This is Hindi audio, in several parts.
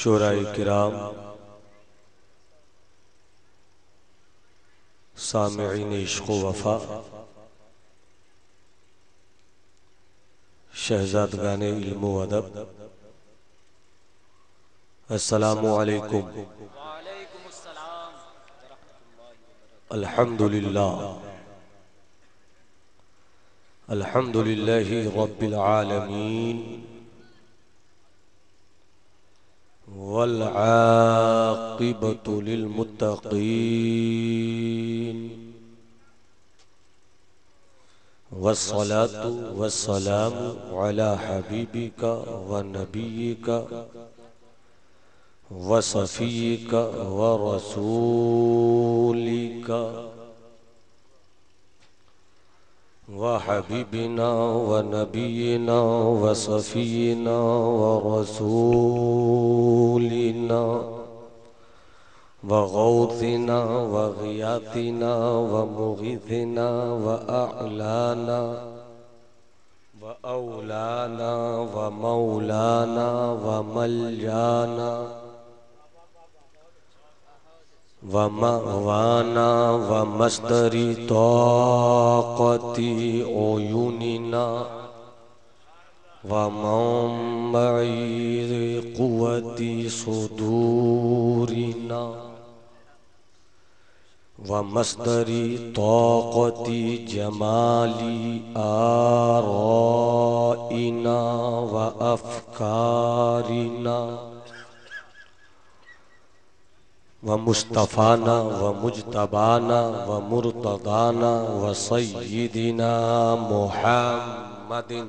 शोराए किराम, सामिईन इश्क़ व वफ़ा, शहज़ादगाने इल्म व अदब, अस्सलामु अलैकुम। अल्हम्दुलिल्लाह अल्हम्दुलिल्लाहि रब्बिल आलमीन वल आक़िबतु लिल मुत्तक़ीन वस्सलातु वस्सलामु अला हबीबिका व नबिय्यिका व सफ़िय्यिका व रसूलिका व हबीबिना व नबिय्यिना व सफ़िय्यिना व रसूलिना व गौसिना व गियासिना व मुगीसिना व अअलाना व औलाना व मौलाना व मलजाना व मअवाना व मस्दरी ताक़ती उयूनिना व मम्बई क़ुव्वती सुदूरिना व मस्दरी ताक़ती जमाली आराइना व अफ़कारिना व मुस्तफ़ाना व मुज्तबाना व मुर्तदाना व सय्यिदिना मुहम्मदिन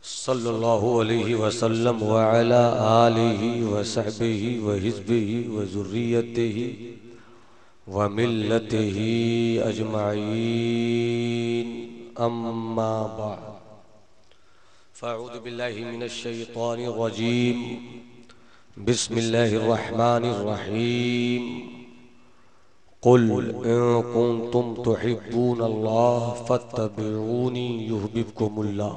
सल्लल्लाहु अलैहि वसल्लम व अला आलिहि व सहबिहि व हिज़्बिहि व ज़ुर्रिय्यतिहि व मिल्लतिहि अजमईन, अम्मा बअद। फ़अऊज़ु बिल्लाहि मिनश शैतानिर रजीम। बिस्मिल्लाहिर्रहमानिर्रहीम। क़ुल इन कुन्तुम तुहिब्बूनल्लाह फ़त्तबिऊनी युहब्बिबकुमुल्लाह।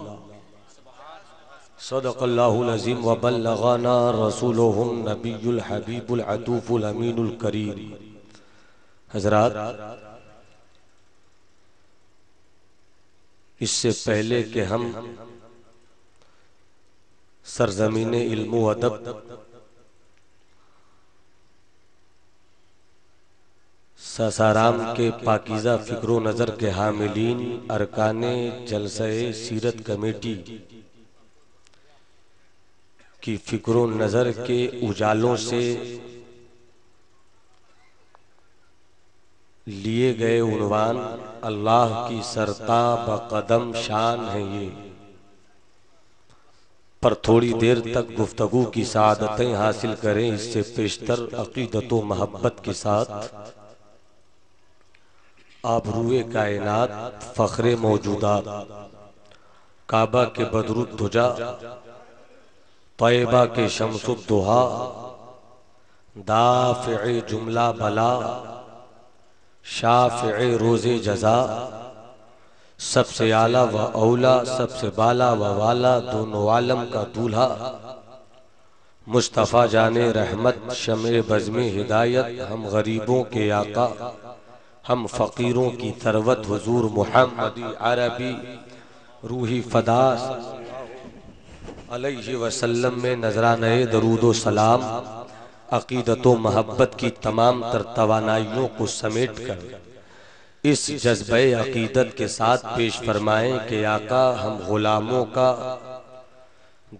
सदक़ल्लाहुल अज़ीम व बल्लग़ना रसूलुहुन नबियुल हबीबुल अतूफ़ुल अमीनुल करीम। हज़रात, इससे पहले कि हम सरज़मीन इल्म व अदब सासाराम के पाकीज़ा फ़िक्रो नज़र के हामिलीन अरकाने जलसे सीरत कमेटी की फ़िक्रो नज़र के उजालों से लिए गए उन्वान अल्लाह की सरताब कदम शान है ये, पर थोड़ी देर तक गुफ्तगू की सादतें हासिल करें। इससे पेशतर अक़ीदत व महब्बत के साथ आबरूए कायनात, फ़ख्रे मौजूदात, काबा के बदरुद्दुजा, तैयबा के शम्सुद्दुहा, दाफ़िए जुमला बला, शाफ़िए रोज़े जज़ा, सबसे आला व औला, सबसे बाला व वाला, दोनों आलम का दूल्हा, मुस्तफ़ा जाने रहमत, शमे बज़्मे हिदायत, हम गरीबों के आका, हम फ़कीरों की तरवत, हुज़ूर मुहम्मदी अरबी रूही फ़दा अलैहि वसल्लम में नजराने दरूद व सलाम अक़ीदत व महब्बत की तमाम तर तवानाइयों को समेट कर इस जज्बे अक़ीदत के साथ पेश फरमाएं कि आका, हम गुलामों का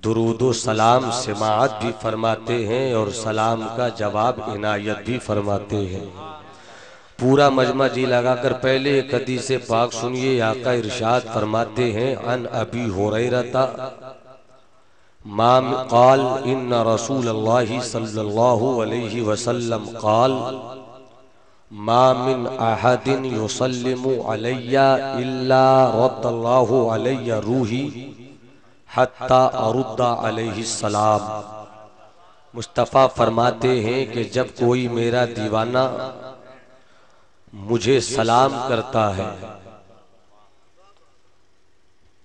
दुरूद व सलाम सिमाअत भी फरमाते हैं और सलाम का जवाब इनायत भी फरमाते हैं। पूरा मजमा जी लगाकर पहले एक हदीस पाक सुनिए। आका इरशाद फरमाते हैं, अन अबी हुरैरता माम क़ाल इन्ना रसूलल्लाहि सल्लल्लाहु अलैहि वसल्लम क़ाल मा मिन अहदिन युसल्लिमु अलैया इल्ला रद्दल्लाहु अलैया रूही हत्ता अरुद्दा अलैहि सलाम। मुस्तफ़ा फरमाते हैं कि जब कोई मेरा दीवाना मुझे सलाम करता है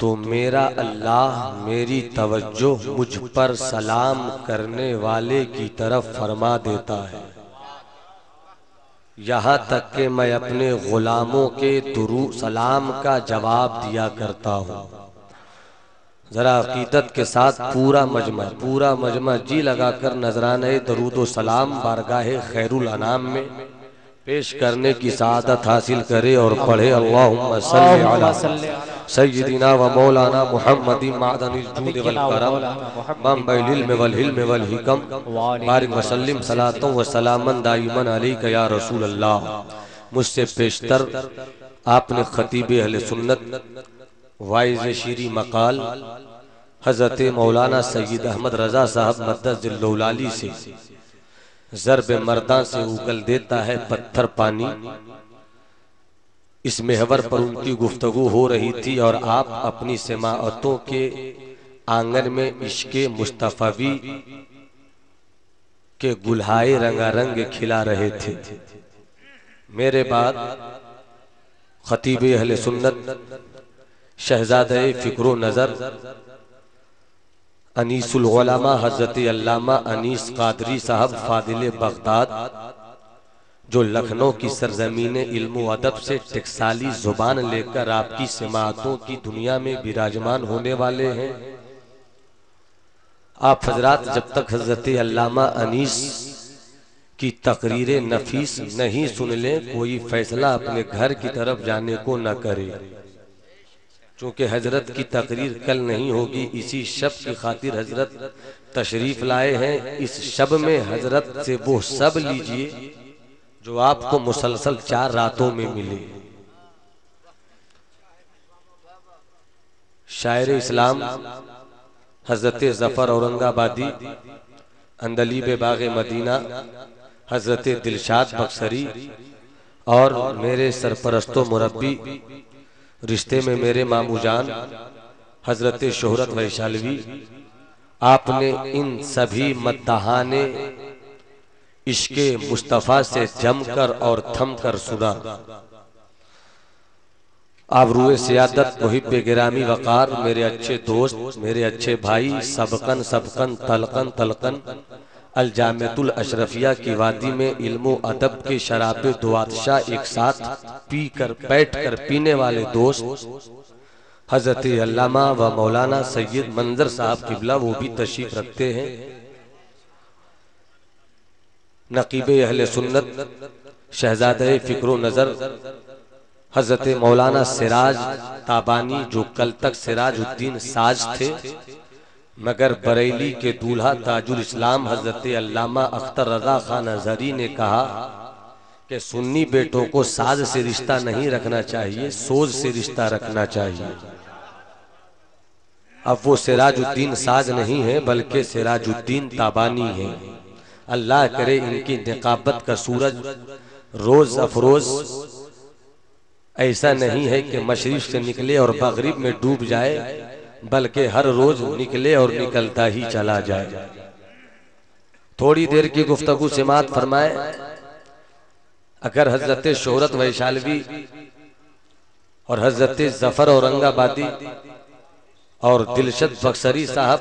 तो मेरा अल्लाह मेरी तवज्जो मुझ पर सलाम करने वाले की तरफ फरमा देता है, यहाँ तक कि मैं अपने गुलामों के दुरूद सलाम का जवाब दिया करता हूँ। जरा अकीदत के साथ पूरा मजमा जी लगाकर नजराने दरूद सलाम बारगाहे खैरुल अनाम में पेश करने की सआदत हासिल करे और पढ़े अल्लाहुम्मा सल्ली अला सय्यिदिना व मौलाना मुहम्मदी मादनिल जूद वल करम मंबइल इल्म वल हिल्म वल हिकम बारिक वसल्लिम सलातों व सलामन दाइमन अलैका या रसूल अल्लाह। मुझसे पेशतर आपने खतीब अहले सुन्नत वाइज शीरी मकाल हजरत मौलाना सैयद अहमद रजा साहब मद्दस जिल्लौलाली से ज़र्ब मर्दा से उगल देता है पत्थर पानी, इस महवर पर उनकी गुफ्तगू हो रही थी और आप अपनी समाअतों के आंगन में इश्के मुस्तफवी के गुल्हाए रंगारंग खिला रहे थे। मेरे बाद खतीब अहले सुन्नत शहजादे फिक्रो नजर अनीसुल उलमा हजरत अल्लामा अनीस कादरी साहब फादिल बगदाद, जो लखनऊ की सरजमीन इल्म अदब से टकसाली जुबान लेकर आपकी समाअतों की दुनिया में विराजमान होने वाले हैं। आप हजरात जब तक हजरत अल्लामा अनीस की तकरीर नफीस नहीं सुन लें, कोई फैसला अपने घर की तरफ जाने को न करे। चूंकि हजरत की तकरीर कल नहीं होगी, इसी शब की खातिर हजरत तशरीफ लाए हैं। इस शब में हजरत से वो सब लीजिए जो आपको मुसलसल 4 रातों में मिले। शायर इस्लाम हजरत जफर औरंगाबादी अंदलीब बागे मदीना हजरत दिलशाद बक्सरी और मेरे सरपरस्तो मुरब्बी रिश्ते में मेरे मामू जान हजरत शोहरत वैशालवी, आपने इन सभी मद्दाहाने इश्के मुस्तफ़ा से जमकर और थमकर सुना। आबरूए सियादत मुहिब्बे गिरामी वकार, मेरे अच्छे दोस्त, मेरे अच्छे भाई, सबकन सबकन तलकन तलकन अलजामतुल अशरफिया की वादी में इल्मो अदब के शराबे दुआदशाह एक साथ पीकर बैठकर पीने वाले दोस्त हजरत अल्लामा व मौलाना सैयद मंजर साहब किबला, वो भी तशरीफ रखते हैं। नकीबे अहले सुन्नत शहजादे फिक्रो नजर हजरत मौलाना सिराज ताबानी, जो कल तक सिराजुद्दीन साज थे, मगर बरेली के दूल्हा ताजुल इस्लाम हजरत अल्लामा अख्तर रजा खान अजहरी ने कहा कि सुन्नी बेटों को साज से रिश्ता नहीं रखना चाहिए, सोज से रिश्ता रखना चाहिए। अब वो सिराजुद्दीन साज नहीं है बल्कि सिराजुद्दीन ताबानी है। अल्लाह करे इनकी निकाबत का सूरज रोज अफरोज ऐसा नहीं है कि मशरिक से निकले और मगरिब में डूब जाए, बल्कि हर रोज निकले और निकलता ही चला जाए। थोड़ी देर की गुफ्तगू समाअत फरमाए। अगर हजरत शोहरत वैशालवी और हजरत जफर औरंगाबादी और दिलशद बक्सरी साहब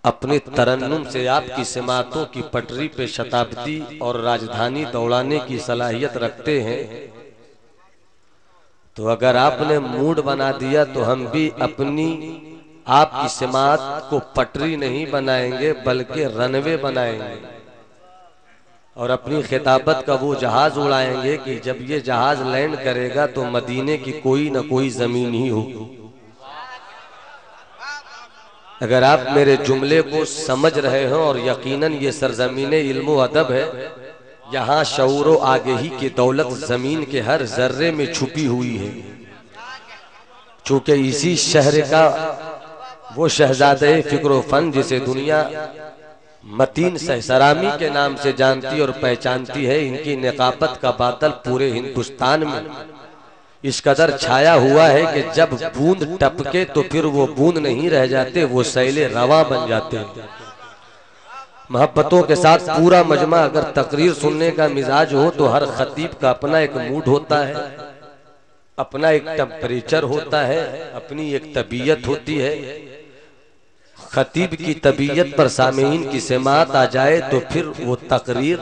अपने तरन्नुम से आपकी समाअतों की पटरी पे शताब्दी और राजधानी दौड़ाने की सलाहियत रखते हैं, तो अगर आपने मूड बना दिया तो हम भी अपनी आपकी समाअत को पटरी नहीं बनाएंगे बल्कि रनवे बनाएंगे और अपनी खिताबत का वो जहाज उड़ाएंगे कि जब ये जहाज लैंड करेगा तो मदीने की कोई न कोई जमीन ही होगी। अगर आप मेरे जुमले को समझ रहे हो, और यकीनन ये सरजमीने इल्म अदब है, यहाँ शऊर व आगही की दौलत जमीन के हर जर्रे में छुपी हुई है। चूंकि इसी शहर का वो शहजादे फिक्र फन जिसे दुनिया मतीन सहसरामी के नाम से जानती और पहचानती है, इनकी निकाबत का बादल पूरे हिंदुस्तान में इस कदर छाया हुआ है कि जब बूंद टपके तो फिर वो बूंद नहीं रह जाते, वो सैले रवा बन जाते। मोहब्बतों के साथ पूरा मजमा अगर तकरीर सुनने का मिजाज हो तो हर खतीब का अपना एक मूड होता है। अपना एक टेम्परेचर होता है, अपनी एक तबीयत होती है। खतीब की तबीयत पर सामीन की समात आ जाए तो फिर वो तकरीर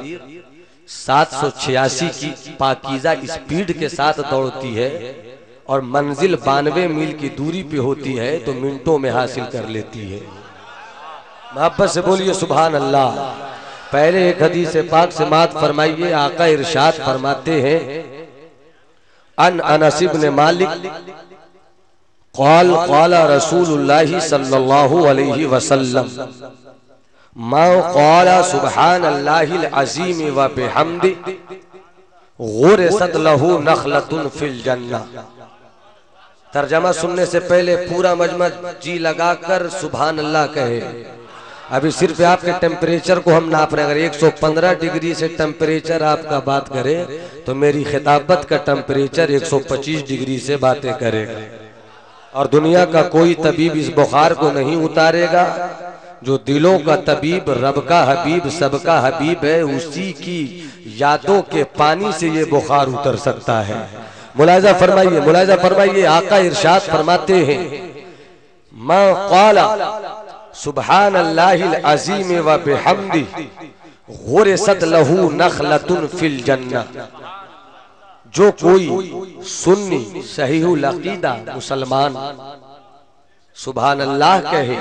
786 की पाकीज़ा स्पीड के साथ दौड़ती है और मंजिल 92 मील की दूरी पे होती है तो मिनटों में हासिल कर लेती है। मोहब्बत से बोलिए सुभान अल्लाह। पहले एक हदीस पाक से मात फरमाइए, आका इरशाद फरमाते हैं, अन अनस इब्न मालिक क़ाल क़ाल रसूलुल्लाह सल्लल्लाहु अलैहि वसल्लम मा क़ाल सुब्हानल्लाहिल अज़ीम व बिहम्दि गुरसत लहू नखलतुन फिल जन्नह। तर्जमा सुनने से पहले पूरा मजमा जी लगाकर सुभान अल्लाह कहे। अभी सिर्फ आपके टेम्परेचर को हम नाप रहे हैं। अगर 115 डिग्री से टेम्परेचर आपका बात करे तो मेरी खिताबत का टेम्परेचर 125 डिग्री से बातें करेगा। और दुनिया का कोई तबीब इस बुखार को नहीं उतारेगा। जो दिलों का तबीब, रब का हबीब, सबका हबीब है, उसी की यादों के पानी से ये बुखार उतर सकता है। मुलाहिजा फरमाइए, मुलाहिजा फरमाइए, आका इरशाद फरमाते हैं, मा क़ाला सुब्हानल्लाहिल अज़ीम व बिहम्दि गुरसत लहू नखलतुन फिल जन्नह। जो कोई सुन्नी सहीहुल अक़ीदा मुसलमान सुभान अल्लाह कहे,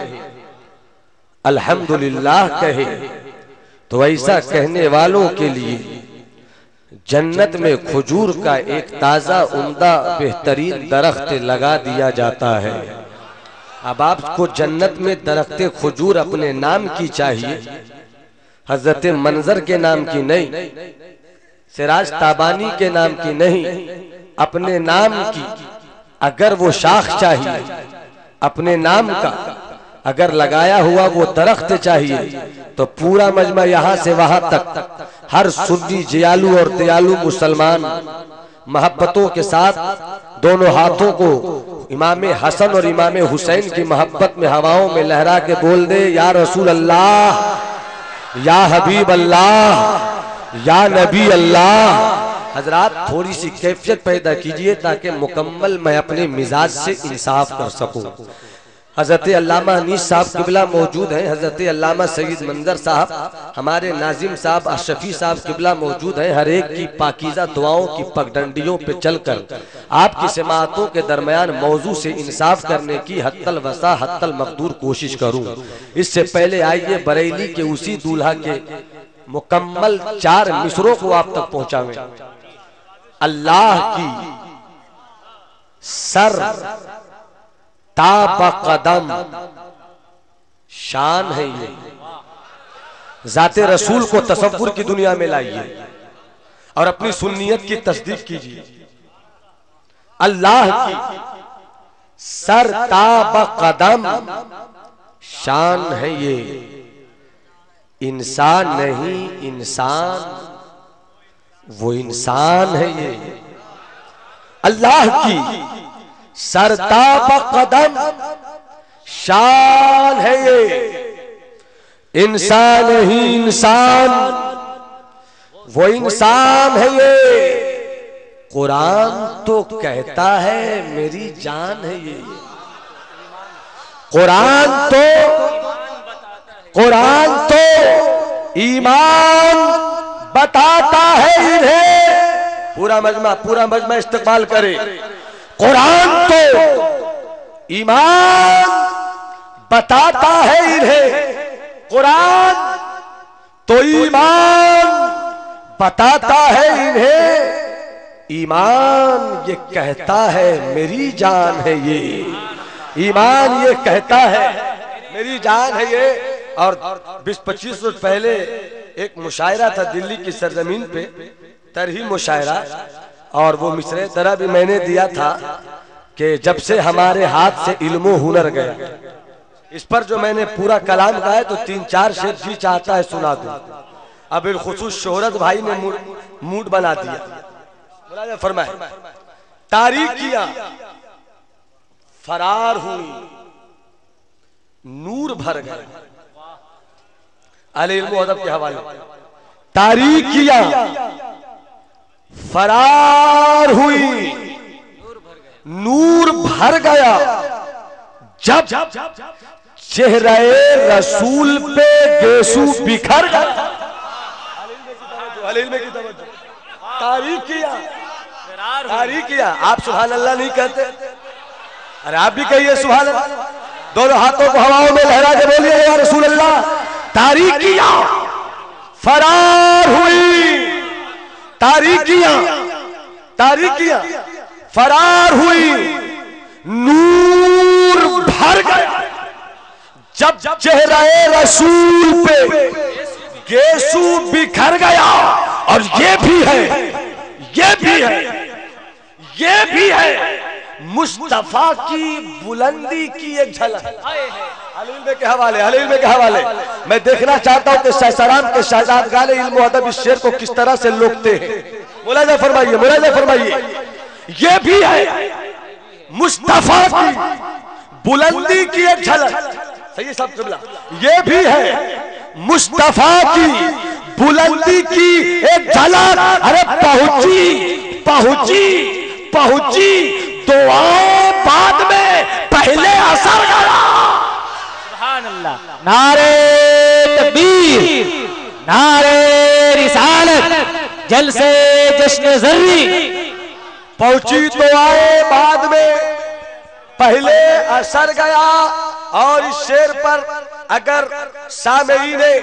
अल्हम्दुलिल्लाह कहे, तो ऐसा कहने वालों के लिए जन्नत में खजूर का एक ताजा उम्दा बेहतरीन दरख्त लगा दिया जाता है। अब आपको जन्नत में दरख्ते खजूर अपने नाम की चाहिए, हजरत मंजर के नाम की नहीं, सिराज ताबानी के नाम की नहीं, अपने नाम की। अगर वो शाख चाहिए, अपने नाम का अगर लगाया हुआ वो दरख्त चाहिए तो पूरा मजमा यहाँ से वहां तक हर सुन्नी जियालू और दयालु मुसलमान मोहब्बतों के साथ दोनों हाथों को इमाम हसन और इमाम हुसैन की मोहब्बत में हवाओं में लहरा के बोल दे, या रसूल अल्लाह, या हबीब अल्लाह, या नबी अल्लाह। हजरात थोड़ी सी कैफियत पैदा कीजिए ताकि मुकम्मल मैं अपने मिजाज से इंसाफ कर सकूं। हजरत अल्लामा अनीस साहब किबला मौजूद हैं, हजरत अल्लामा सईद मंजर साहब, हमारे नाजिम साहब, अशफी साहब किबला मौजूद हैं। हर एक की पाकीज़ा दुआओं की पगडंडियों पे चलकर आपकी समाअतों के दरमियान मौजू से इंसाफ करने की हत्तल वसा हत्तल मकदूर कोशिश करूं। इससे पहले आइए बरेली के उसी दूल्हा के मुकम्मल 4 मिसरों को आप तक पहुंचावें। अल्लाह की सर ताबा कदम शान है ये, जाते रसूल को तसव्वुर की दुनिया में लाइए और अपनी सुन्नियत की तस्दीक कीजिए। अल्लाह की सर ताबा कदम शान है ये, इंसान नहीं इंसान वो इंसान है ये। अल्लाह की सरताब कदम शान है ये, इंसान ही इंसान वो इंसान है ये। कुरान तो कहता है मेरी जान है ये, कुरान तो ईमान बताता है इन्हें। पूरा मजमा इस्तेमाल करे। कुरान तो ईमान बताता है इन्हें, कुरान तो ईमान बताता है इन्हें। ईमान ये कहता है मेरी जान है ये, ईमान ये कहता है मेरी जान है ये। और 20-25 रोज पहले एक मुशायरा था दिल्ली की सरजमीन पे, तरही मुशायरा, और वो मिसरे तरह भी मैंने दिया था कि जब से हमारे हाथ से इल्मो हुनर गया। इस पर जो मैंने पूरा कलाम कहा है तो 3-4 शेर जी चाहता है सुना दूं। अब बिलखुसूस शोहरत भाई ने मूड बना दिया। फरमाए, तारीकियां फरार हुई, नूर भर गए। अल इल्म अदब के हवाले, तारीकियां फरार हुई, नूर भर गया जब चेहरे रसूल पे गेसू बिखर गया। तारीख किया। आप सुभान अल्लाह नहीं कहते? अरे आप भी कहिए सुभान अल्लाह। दोनों हाथों को हवाओं में लहरा के बोलिए या रसूल अल्लाह। तारीख किया, फरार हुई। तारीख किया, फरार हुई, नूर भर गया जब चेहरे रसूल पे गेसू बिखर गया। और ये भी है मुस्तफा की बुलंदी की एक झलक। हलील में के हवाले मैं देखना चाहता हूं कि सैसराम के शहजाद गाले इल्म अदब इस शेर को किस तरह से लोकते हैं। मुलाजा फरमाइए। ये भी है मुस्तफा की बुलंदी की एक झलक। सही सब क़िबला। ये भी है मुस्तफा की बुलंदी की एक झलक। अरे पहुंची दुआएं बाद में पहले असर गया। सुभान अल्लाह। नारे तकबीर, नारे रिसालत, जलसे जश्न ज़र्री। पहुंची दुआएं बाद में पहले असर गया। और इस शेर पर अगर सामेईने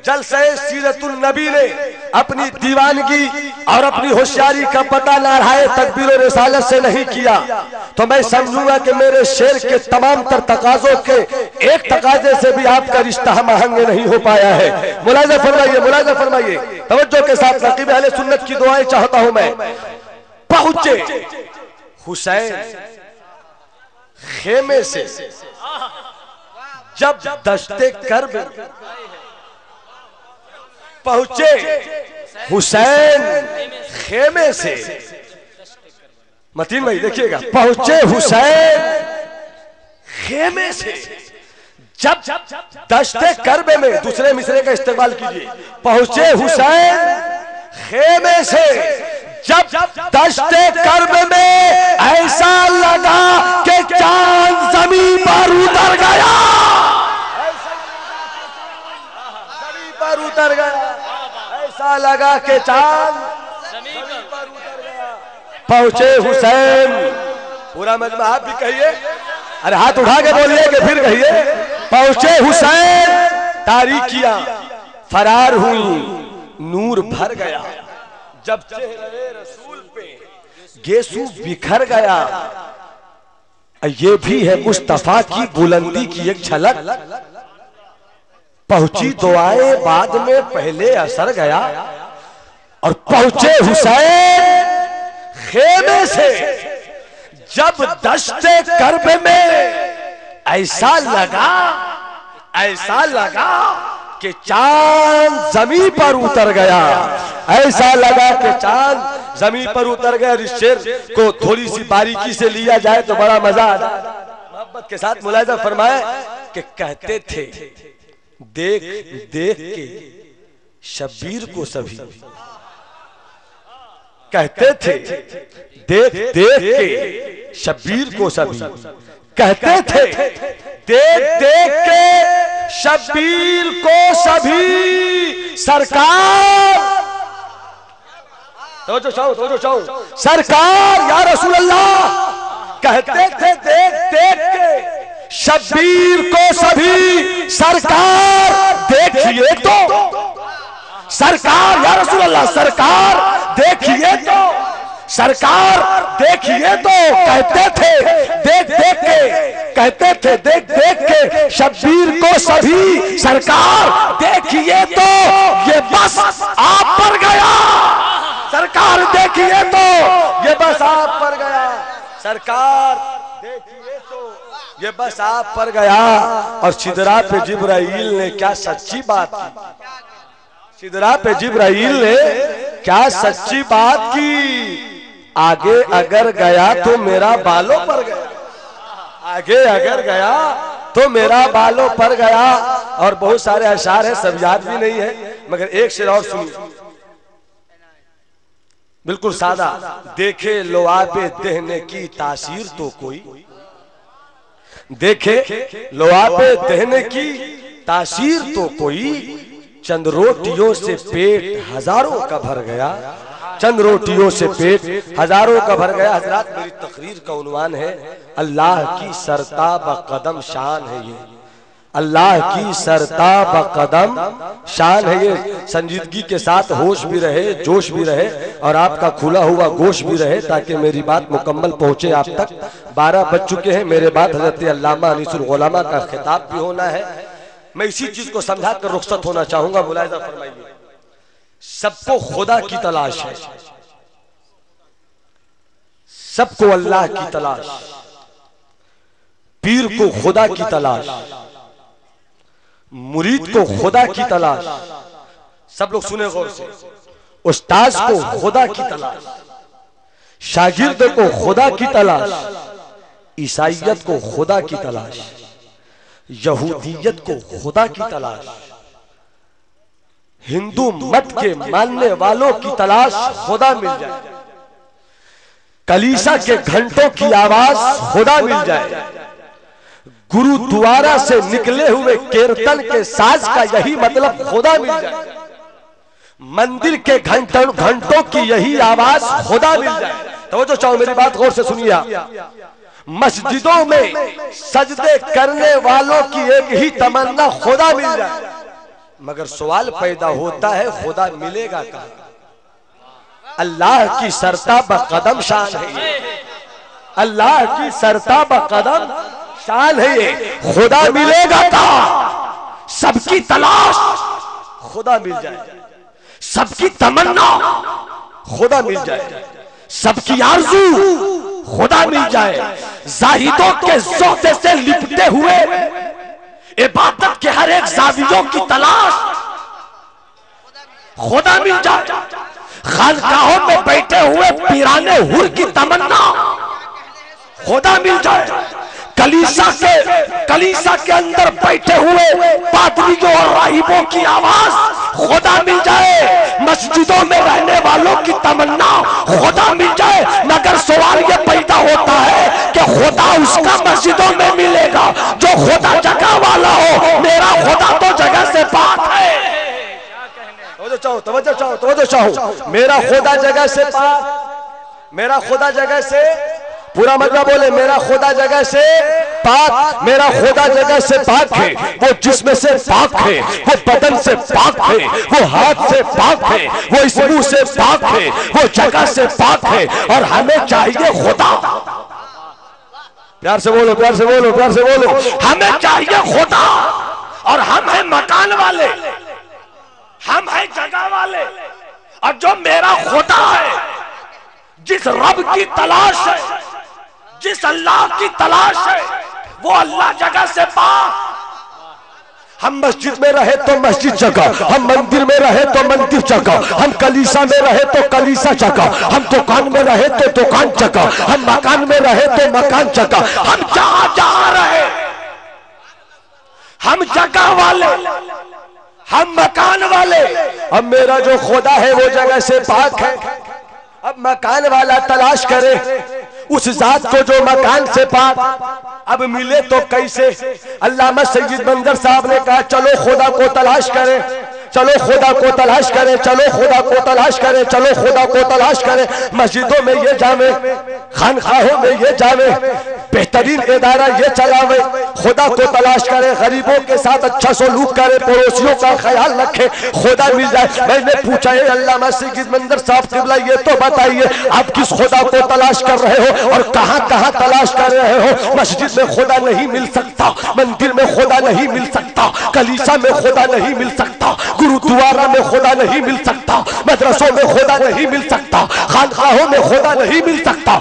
जलसे सीरतुल नबी ने अपनी दीवानगी और अपनी होशियारी का पता नाराए तकबीर और रिसालत से नहीं किया तो मैं समझूंगा कि मेरे शेर के तमाम तर तकाजों के एक तकाजे से भी आपका रिश्ता महंग नहीं हो पाया है। मुलाजा फरमाइए तवज्जो के साथ। नकीब अहले सुन्नत की दुआएं चाहता हूं मैं। पहुंचे हुसैन खेमे से जब दश्ते कर्ब। पहुंचे हुसैन खेमे से। मतीन भाई देखिएगा। पहुंचे हुसैन खेमे से जब दश्ते कर्ब में। दूसरे मिसरे का इस्तेमाल कीजिए। पहुंचे हुसैन खेमे से जब दश्ते कर्ब में ऐसा लगा कि चांद जमीन पर उतर गया। ऐसा लगा कि चांद जमीन पर उतर गया। पहुंचे हुसैन। पूरा मजमा आप भी कहिए। अरे हाथ उठा के बोलिए कि फिर कहिए। पहुंचे हुसैन, तारीख किया, फरार हुई, नूर भर गया जब चेहरे रसूल पे गेसू बिखर गया। ये भी है मुस्तफा की बुलंदी की एक झलक। पहुंची दुआएं बाद में पहले असर गया। और पहुंचे हुसैन खेमे से जब दश्ते कर्ब में ऐसा लगा कि चांद जमीन पर उतर गया। ऐसा लगा कि चांद जमीन पर उतर गया। इस शेर को थोड़ी सी बारीकी से लिया जाए तो बड़ा मजा आ जाए। मोहब्बत के साथ मुलाहिजा फरमाए कि कहते थे देख देख के शब्बीर को सभी। कहते थे देख देख के शब्बीर को सभी। कहते थे देख देख के शब्बीर को सभी। सरकार तो सरकार या रसूल अल्लाह। कहते थे देख देख के शब्बीर को सभी। सरकार देखिए तो। सरकार या रसूल अल्लाह। सरकार देखिए तो। सरकार देखिए तो। कहते थे देख देख के। कहते थे देख देख के शब्बीर को सभी। सरकार देखिए तो ये बस आप पर गया। सरकार देखिए तो ये बस आप पर गया। सरकार देखिए तो ये बस आप पर गया। और सिदरा पे जिब्राइल ने क्या सच्ची बात की। सिदरा पे जिब्राइल ने क्या सच्ची बात की। आगे अगर गया तो मेरा बालों पर गया। आगे अगर गया तो मेरा बालों पर गया। और बहुत सारे अशार हैं, सब याद भी नहीं है, मगर एक शेर और सुनिए। बिल्कुल सादा। देखे लोआबे देहने की तासीर तो कोई, देखे लोआबे देहने की तासीर तो कोई, चंद रोटियों से पेट हजारों का भर गया, चंद रोटियों से पेट हजारों का भर गया। हजरात, मेरी तकरीर का उन्वान है अल्लाह की सरताब कदम शान है ये, अल्लाह की सरताब कदम शान है ये। संजीदगी के साथ होश भी रहे, जोश भी रहे और आपका खुला हुआ गोश भी रहे, ताकि मेरी बात मुकम्मल पहुंचे आप तक। 12 बज चुके हैं, मेरे बाद हजरत अल्लामा अनीसुल गुलामा का खिताब भी होना है। मैं इसी चीज को समझा कर रुखसत होना चाहूंगा। मुलाहिजा फरमाइए, सबको खुदा की तलाश है, सबको अल्लाह की तलाश, पीर को खुदा की तलाश, मुरीद को खुदा की तलाश, सब लोग सुने गौर से, उस्ताद को खुदा की तलाश, शागिर्द को खुदा की तलाश, ईसाइयत को खुदा की तलाश, यहूदियत को खुदा की तलाश, हिंदू मत के मानने वालों की तलाश खुदा मिल जाए, कलीसा के घंटों की आवाज खुदा मिल जाए, गुरुद्वारा से निकले हुए कीर्तन के साज का यही मतलब खुदा मिल जाए, मंदिर के घंटों की यही आवाज खुदा मिल जाए। तो जो चाहो मेरी बात गौर से सुनिए, मस्जिदों में सजदे करने वालों की एक ही तमन्ना खुदा मिल जाए, मगर सवाल पैदा होता है खुदा मिलेगा कहां? अल्लाह की सरताब कदम शान है ये, अल्लाह की सरताब कदम शान है ये। खुदा मिलेगा कहां? सबकी तलाश खुदा मिल जाए, सबकी तमन्ना खुदा मिल जाए, सबकी आरज़ू खुदा मिल जाए, जाहिदों के ज़ौक़ से लिपटे हुए इबादत के हर एक ज़ावियों की तलाश खुदा मिल जाए, खानकाहों में बैठे हुए पीराने हुर की तमन्ना खुदा मिल जाए, कलीसा के अंदर बैठे हुए पादरियों और राहिबों की आवाज खुदा मिल जाए, मस्जिदों में रहने वालों की तमन्ना खुदा मिल जाए। मगर सवाल ये पैदा होता है कि खुदा उसका मस्जिदों में मिलेगा जो खुदा जगह वाला हो, मेरा खुदा तो जगह से पाक है। तवज्जो चाहो, मेरा खुदा जगह से पाक, मेरा खुदा जगह से, पूरा मतलब बोले, मेरा खुदा जगह से पाक, मेरा खुदा जगह से पाक है, वो जिस्म से पाक है, वो बदन से पाक है, वो हाथ से पाक है, वो इस मुंह से पाक है, वो जगह से पाक है। और हमें चाहिए खुदा, प्यार से बोलो, प्यार से बोलो, प्यार से बोलो, हमें चाहिए खुदा। और हम हैं मकान वाले, हम हैं जगह वाले, और जो मेरा खुदा है, जिस रब की तलाश है, जिस अल्लाह की तलाश है, वो अल्लाह जगह से पाक। हम मस्जिद में रहे तो मस्जिद जगह, हम मंदिर में रहे तो मंदिर जगह, हम कलीसा में रहे तो कलीसा जगह, हम दुकान में रहे तो दुकान जगह, हम मकान में रहे तो मकान जगह, हम जहां जहां रहे, हम जगह वाले, हम मकान वाले। अब मेरा जो खुदा है वो जगह से पाक है। अब मकान वाला तलाश करे उस जात को जो मकान से पाक, अब मिले तो कैसे? अल्लामा सैयद बंदर साहब ने कहा चलो खुदा को तलाश करें, चलो खुदा को तलाश करें, चलो खुदा को तलाश करें, चलो खुदा को तलाश करें। मस्जिदों में ये जावे, खानखाहों में ये जावे, बेहतरीन इदारा ये चलावे, खुदा को तलाश करें, गरीबों के साथ अच्छा सलूक करें, पड़ोसियों का ख्याल रखें, खुदा मिल जाए। मैंने पूछा है अल्लामा सैयद बंदर साहब किबला, ये तो बताइए आप किस खुदा को तलाश कर रहे हो और कहां कहां तलाश कर रहे हो? मस्जिद में खुदा नहीं मिल सकता, मंदिर में खुदा नहीं मिल सकता, कलीसा में खुदा नहीं मिल सकता, गुरुद्वारा में खुदा नहीं मिल सकता, मदरसों में खुदा नहीं मिल सकता, खानखाहों में खुदा नहीं मिल सकता।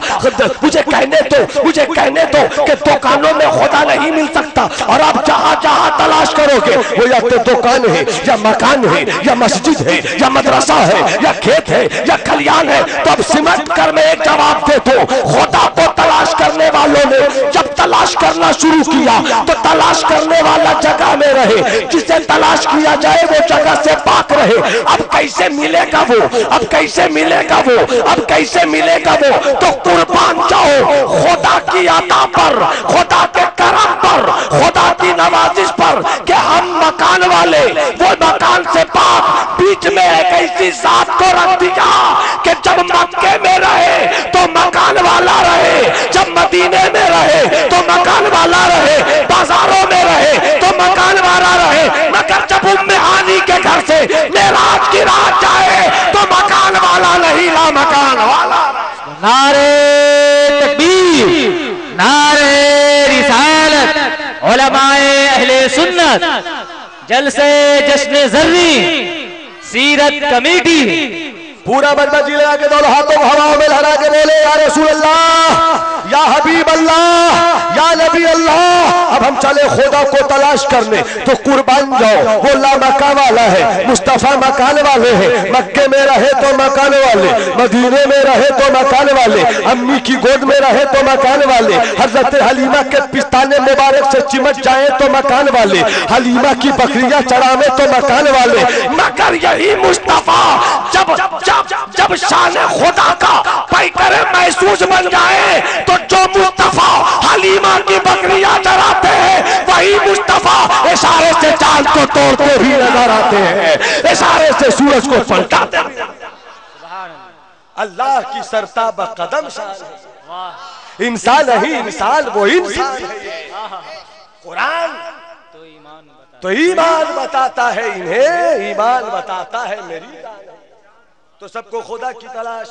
मुझे कहने दो कि दुकानों में खुदा नहीं मिल सकता। और आप जहां जहां तलाश करोगे वो या तो दुकान है या मकान है या मस्जिद है या मदरसा है या खेत है या खलियान है। तो अब सिमट कर मैं एक जवाब दे दो, खुदा को तलाश करने वालों ने जब तलाश करना शुरू किया तो तलाश करने वाला जगह में रहे, जिसे तलाश किया जाए वो जगह से पाक रहे। अब कैसे मिलेगा वो, अब कैसे मिलेगा वो, अब कैसे मिलेगा वो? तो कुर्बान जाओ खुदा की अता पर, खुदा के करम पर, खुदा की नवाजिश पर कि हम मकान वाले वो मकान से पाक बीच में एक ऐसी जात को रख दिया कि जब मक्के में रहे तो मकान वाला रहे, जब मदीने में रहे तो मकान वाला रहे, बाजारों में रहे तो मकान वाला रहे, मगर जब उम्मे हानी के घर से मेराज की रात जाए तो मकान वाला नहीं, ला मकान वाला। नारे तकबीर, नारे रिसालत, उलमाए अहले सुन्नत, जलसे जश्न ज़र्री, सीरत कमेटी, पूरा बंदा जी लगा के दोनों हाथों को हवाओं में लहरा के बोले या रसूल अल्लाह, या हबीब अल्लाह, या नबी अल्लाह। अब हम चले खुदा को तलाश करने, तो कुर्बान जाओ वो ला मकान वाला है, मुस्तफा मकान वाले हैं। मक्के में रहे तो मकान वाले, मदीने में रहे तो मकान वाले, अम्मी की गोद में रहे तो मकान वाले, हजरत हलीमा के पिस्ताने मुबारक से चिमट जाए तो मकान वाले, हलीमा की बकरियां चढ़ावे तो मकान वाले। मगर यही मुस्तफा जब जब जब शान खुदा का पैकर महसूस बन जाए तो जो मुस्तफा हलीमा की बकरियां चराते हैं वही मुस्तफा इशारे से चांद को तोड़ते भी नजर आते हैं, इशारे से सूरज को पलटाते हैं। अल्लाह की सरताब कदम शान, इंसान नहीं इंसान वो इंसान है। कुरान तो ईमान बताता है, इन्हें ईमान बताता है मेरी। तो सबको खुदा की तलाश,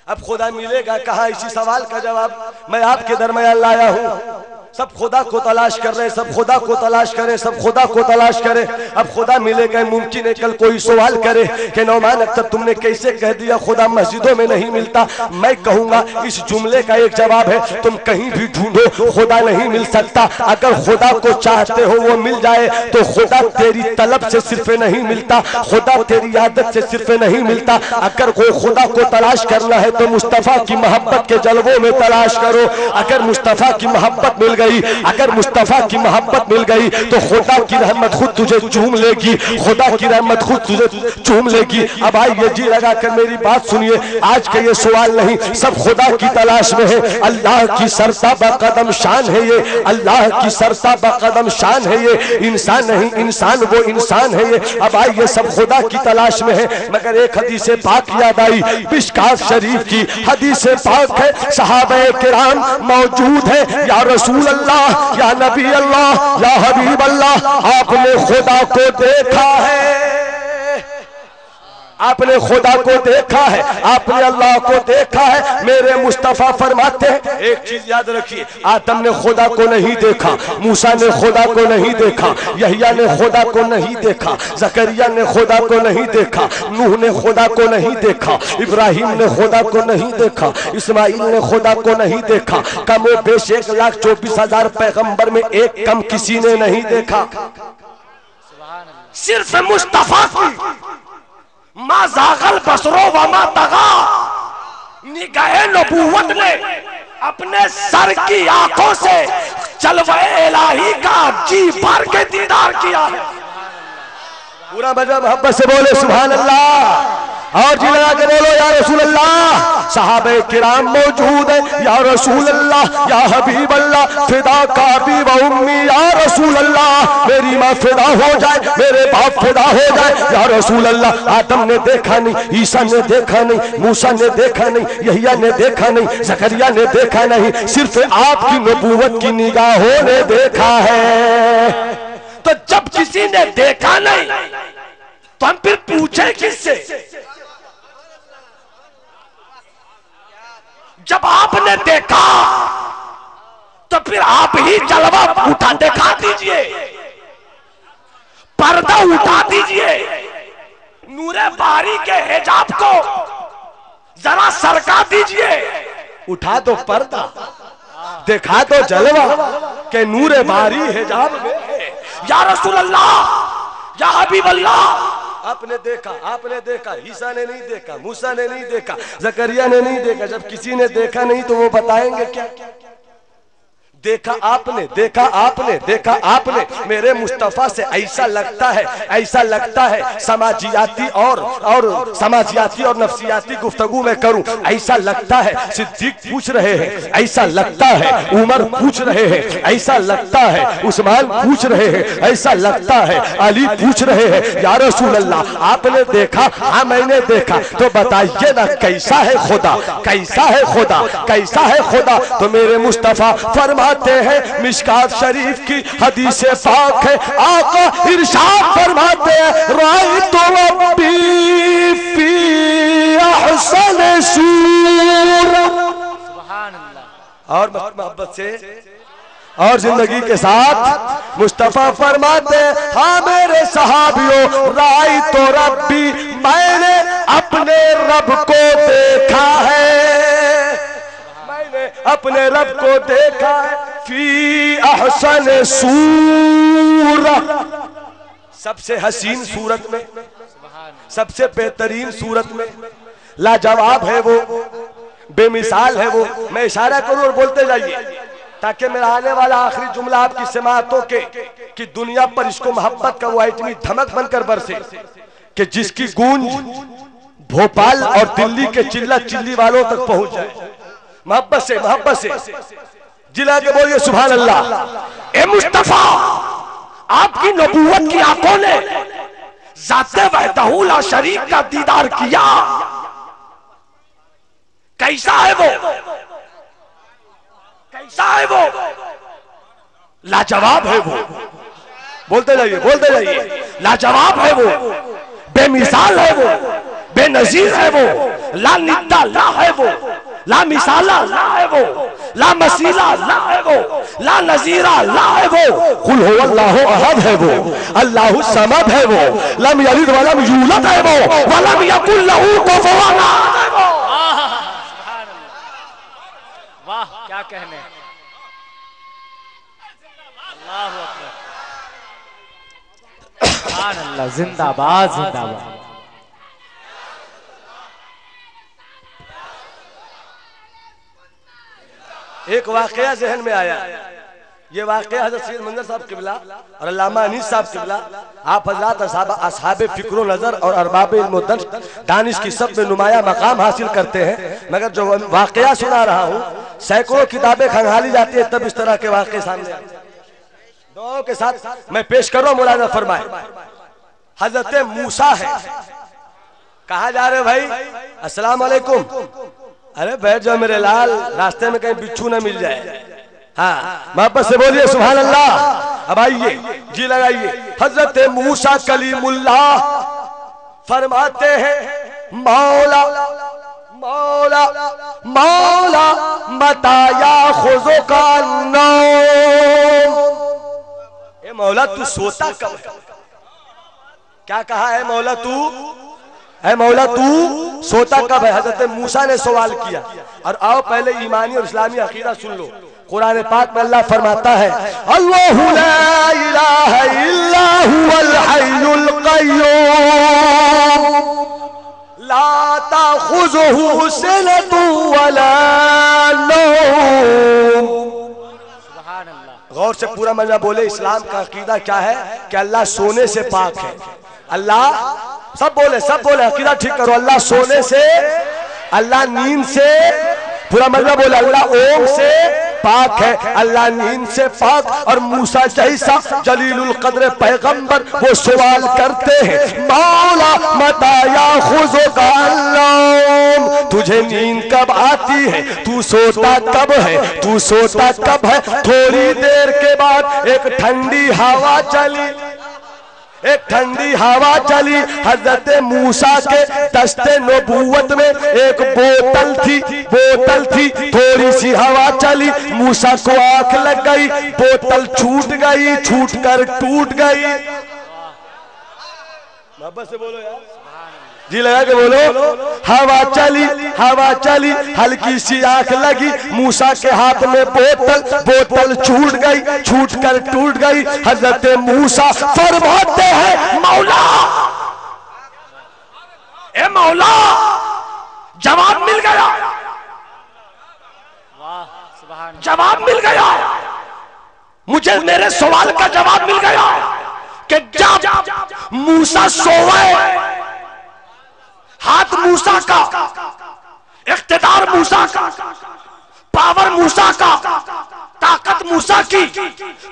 अब खुदा मिलेगा कहाँ, इसी सवाल का जवाब मैं आपके दरमियान लाया हूँ। सब खुदा को तलाश कर रहे हैं, सब खुदा को तलाश करें, सब खुदा को तलाश करें। अब खुदा मिलेगा मुमकिन है कल कोई सवाल करे कि नौमान अख्तर तुमने कैसे कह दिया खुदा मस्जिदों में नहीं मिलता। मैं कहूंगा इस जुमले का एक जवाब है, तुम कहीं भी ढूंढो खुदा नहीं मिल सकता। अगर खुदा को चाहते हो वो मिल जाए तो खुदा तेरी तलब से सिर्फ नहीं मिलता, खुदा तेरी आदत से सिर्फ नहीं मिलता। अगर कोई खुदा को तलाश करना है तो मुस्तफा की मोहब्बत के जलवों में तलाश करो। अगर मुस्तफा की मोहब्बत मिल गई, अगर मुस्तफा की मोहब्बत मिल गई तो खुदा की रहमत खुद तुझे चूम लेगी, खुदा की रहमत खुद तुझे चूम लेगी। अब आइए जी लगा कर मेरी बात सुनिए, आज का ये सवाल नहीं, सब खुदा की तलाश में है। अल्लाह की सरताबा कदम शान है ये, अल्लाह की सरताबा कदम शान है ये, इंसान नहीं इंसान वो इंसान है ये। अब आइए सब खुदा की तलाश में है, मगर एक हदीस पाक याद आई, मिशकात शरीफ की हदीस पाक है, सहाबा किराम मौजूद है। या रसूल अल्लाह, या नबी अल्लाह, या हबीब अल्लाह, आपने खुदा को देखा है, आपने खुदा को देखा है, आपने अल्लाह को देखा है। मेरे मुस्तफा फरमाते हैं एक चीज याद रखिए, आदम ने खुदा को नहीं देखा, मूसा ने खुदा को नहीं देखा, यहिया ने खुदा को नहीं देखा, जकरिया ने खुदा को नहीं देखा, नूह ने खुदा को नहीं देखा, इब्राहिम ने खुदा को नहीं देखा, इस्माइल ने खुदा को नहीं देखा। कम बेश 1,24,000 पैगंबर में एक कम किसी ने नहीं देखा। सिर्फ मुस्तफा की मा जागल बसरो व मा तगा, निगाहे नबूवत ने अपने सर की आंखों से जलवे इलाही का जी भर के दीदार किया है। पूरा मजा मोहब्बत से बोले सुभान अल्लाह, और जी लगा के बोलो या रसूल अल्लाह। सहाबे किराम मौजूद है, या रसूल अल्लाह, या हबीब अल्लाह, फिदा का भी व उम्मी, या रसूल अल्लाह, मेरी माँ फिदा हो जाए, मेरे बाप फिदा हो जाए, या रसूल अल्लाह। आदम ने देखा नहीं, ईसा ने देखा नहीं, मूसा ने देखा नहीं, यहिया ने देखा नहीं, जकरिया ने देखा नहीं, सिर्फ आपकी नबूवत की निगाहों ने देखा है। तो जब किसी ने देखा नहीं तो हम फिर पूछे किससे? जब आपने देखा तो फिर आप ही जलवा उठा दिखा दीजिए, पर्दा उठा दीजिए, नूरे बारी के हिजाब को जरा सरका दीजिए, उठा दो पर्दा, दिखा दो जलवा के नूरे बारी हिजाब में। या रसूल अल्लाह, या हबीब अल्लाह, आपने देखा, आपने देखा, ईसा ने नहीं देखा, मूसा ने नहीं देखा, जकरिया ने नहीं देखा। जब किसी ने देखा नहीं तो वो बताएंगे क्या? देखा आपने, देखा आपने, देखा आपने मेरे मुस्तफा से ऐसा लगता है, ऐसा लगता है समाजियाती और समाजियाती और नफ्सियाती गुफ्तगू में करूं, ऐसा लगता है सिद्दीक पूछ रहे हैं, ऐसा लगता है उमर पूछ रहे हैं, ऐसा लगता है उस्मान पूछ रहे हैं, ऐसा लगता है अली पूछ रहे हैं, या रसूल अल्लाह आपने देखा? हाँ मैंने देखा। तो बताइए ना कैसा है खुदा, कैसा है खुदा, कैसा है खुदा? तो मेरे मुस्तफा फरमाते हैं, मिशकात शरीफ की हदीस पाक है, आका इरशाद फरमाते हैं, रायतु रब्बी फी अहसन सूरह। सुभान अल्लाह। और मोहब्बत से और जिंदगी के साथ मुस्तफा फरमाते हैं, हाँ मेरे सहाबियों, रायतु रब्बी, मैंने अपने रब को देखा है, अपने रब को देखा है, फी अहसन सूरह, सबसे हसीन सूरत में, सबसे बेहतरीन सूरत में, लाजवाब है वो, बेमिसाल है वो। मैं इशारा करूं और बोलते जाइए ताकि मेरा आने वाला आखिरी जुमला आपकी समाअतों के कि दुनिया पर इसको मोहब्बत का वो इतनी धमक बनकर बरसे कि जिसकी गूंज भोपाल और दिल्ली के चिल्ला चिल्ली वालों तक पहुंच जाए। मोहब्बत से, मोहब्बत से जिला के बोलिए सुभान अल्लाह। ए मुस्तफा, आपकी नबूवत की आंखों ने ज़ाते वहदहू ला शरीक का दीदार किया, कैसा है वो, कैसा है वो? लाजवाब है वो। बोलते जाइए, बोलते जाइए। लाजवाब है वो, बेमिसाल है वो, बेनजीर है वो, ला निद्दा ला है वो, ला मिसाला ला है वो, ला मसीला ला है वो, ला नजीरा ला है वो, कुल हुवल्लाहु अहद है वो, अल्लाहु समद है वो, लम यलिद वलम यूलद है वो, वलम यकुल लहू कुफुवन अहद है वो। वाह क्या कहने। अल्लाहु अकबर। सुभान अल्लाह। जिंदाबाद, जिंदाबाद। एक वाकया जहन में आया, ये वाकया हज़रत सैयद मंजर साहब किबला और अल्लामा अनीस साहब किबला, आप हज़रात असहाबे फिक्र नज़र और अरबाब इल्म दानिश की सब में नुमाया मकाम हासिल करते हैं। मगर जो वाकया सुना रहा हूँ, सैकड़ों किताबें खंगाली जाती है तब इस तरह के वाकये सामने आते हैं। दुआओं के साथ मैं पेश कर रहा हूँ, मौलाना फरमाए। हजरत मूसा है, कहा जा रहे भाई? अस्सलाम वालेकुम। अरे बैठ जाओ मेरे लाल, रास्ते में कहीं बिच्छू न मिल जाए। हाँ वापस से बोलिए सुभान अल्लाह। अब आइए जी लगाइए। हजरत मूसा कलीमुल्लाह फरमाते हैं, मौला मौला मौला बताया खुजो का नौम। ए मौला तू सोता कब है? क्या कहा है मौला तू? है मौला तू सोता कब है? हजरत मूसा ने सवाल किया। और आओ पहले ईमानी और इस्लामी अकीदा सुन लो। कुरान पाक में अल्लाह फरमाता है, अल्लाहु ला इलाहा इल्ला हुवल हय्युल क़य्यूम ला ताखुज़ुहु सिनतुन वला नौम। सुभान अल्लाह। गौर से पूरा मजा बोले। इस्लाम का अकीदा क्या है? कि अल्लाह सोने से पाक है। अल्लाह, सब बोले, सब बोले, अकीदा ठीक करो। अल्लाह सोने से, अल्लाह नींद से, पूरा मजा बोले, अल्लाह ओम से पाक है, अल्लाह नींद से पाक। और मूसा जैसा जलीलुल कद्र पैगंबर वो सवाल करते हैं, मौला मताया खुज़ुका नौम, तुझे नींद कब आती है? तू सोता कब है? तू सोता कब है? थोड़ी देर के बाद एक ठंडी हवा चली, एक ठंडी हवा चली। हजरत मूसा के दस्ते नबूवत में एक बोतल थी, बोतल थी। थोड़ी सी हवा चली, मूसा को आंख लग गई, बोतल छूट गई, छूट कर टूट गई। वापस से बोलो यार, जी लगा के बोलो। हवा चली, हवा चली, हल्की सी आंख लगी, मूसा के हाथ में बोतल, बोतल छूट गई, छूट कर टूट गई। हजरत मूसा फरमाते हैं, मौला ए मौला जवाब मिल गया, जवाब मिल गया। मुझे मेरे सवाल का जवाब मिल गया कि जब मूसा सोए, हाथ मूसा का, इख्तिदार मूसा का, पावर मूसा का, ताकत मूसा की,